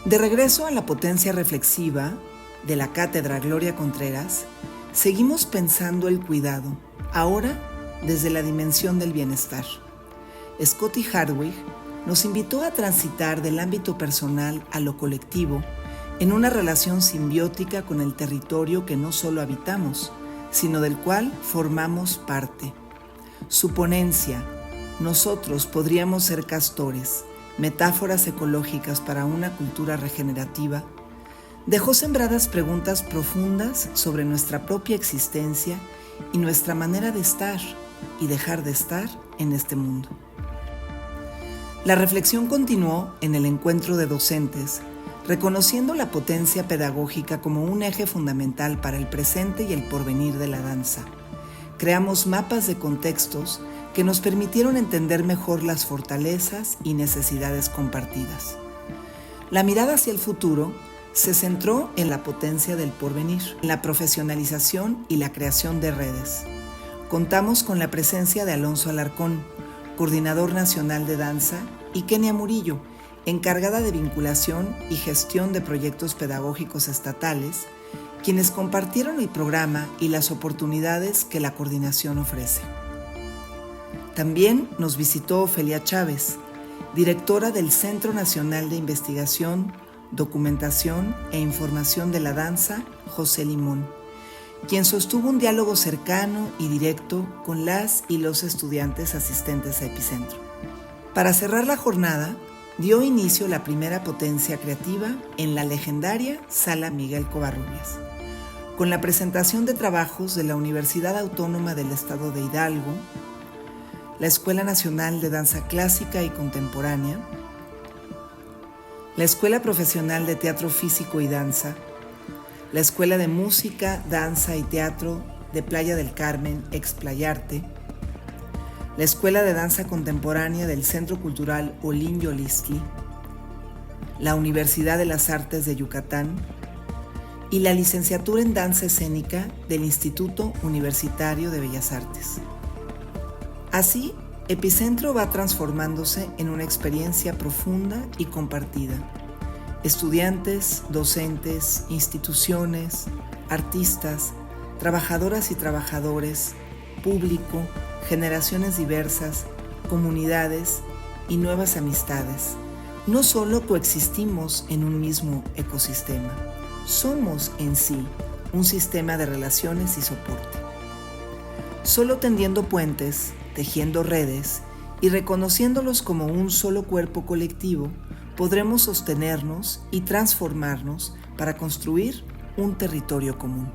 De regreso a la potencia reflexiva de la Cátedra Gloria Contreras, seguimos pensando el cuidado, ahora desde la dimensión del bienestar. Scotty Hardwig nos invitó a transitar del ámbito personal a lo colectivo en una relación simbiótica con el territorio que no solo habitamos, sino del cual formamos parte. Su ponencia, Nosotros podríamos ser castores, metáforas ecológicas para una cultura regenerativa, dejó sembradas preguntas profundas sobre nuestra propia existencia y nuestra manera de estar y dejar de estar en este mundo. La reflexión continuó en el encuentro de docentes, reconociendo la potencia pedagógica como un eje fundamental para el presente y el porvenir de la danza. Creamos mapas de contextos que nos permitieron entender mejor las fortalezas y necesidades compartidas. La mirada hacia el futuro se centró en la potencia del porvenir, en la profesionalización y la creación de redes. Contamos con la presencia de Alonso Alarcón, coordinador nacional de danza, y Kenia Murillo, encargada de vinculación y gestión de proyectos pedagógicos estatales, quienes compartieron el programa y las oportunidades que la coordinación ofrece. También nos visitó Ofelia Chávez, directora del Centro Nacional de Investigación, Documentación e Información de la Danza, José Limón, quien sostuvo un diálogo cercano y directo con las y los estudiantes asistentes a Epicentro. Para cerrar la jornada, dio inicio la primera potencia creativa en la legendaria Sala Miguel Covarrubias, con la presentación de trabajos de la Universidad Autónoma del Estado de Hidalgo, la Escuela Nacional de Danza Clásica y Contemporánea, la Escuela Profesional de Teatro Físico y Danza, la Escuela de Música, Danza y Teatro de Playa del Carmen, Explayarte, la Escuela de Danza Contemporánea del Centro Cultural Olin Yolistli, la Universidad de las Artes de Yucatán y la Licenciatura en Danza Escénica del Instituto Universitario de Bellas Artes. Así, Epicentro va transformándose en una experiencia profunda y compartida. Estudiantes, docentes, instituciones, artistas, trabajadoras y trabajadores, público, generaciones diversas, comunidades y nuevas amistades. No solo coexistimos en un mismo ecosistema, somos en sí un sistema de relaciones y soporte. Solo tendiendo puentes, tejiendo redes y reconociéndolos como un solo cuerpo colectivo, podremos sostenernos y transformarnos para construir un territorio común.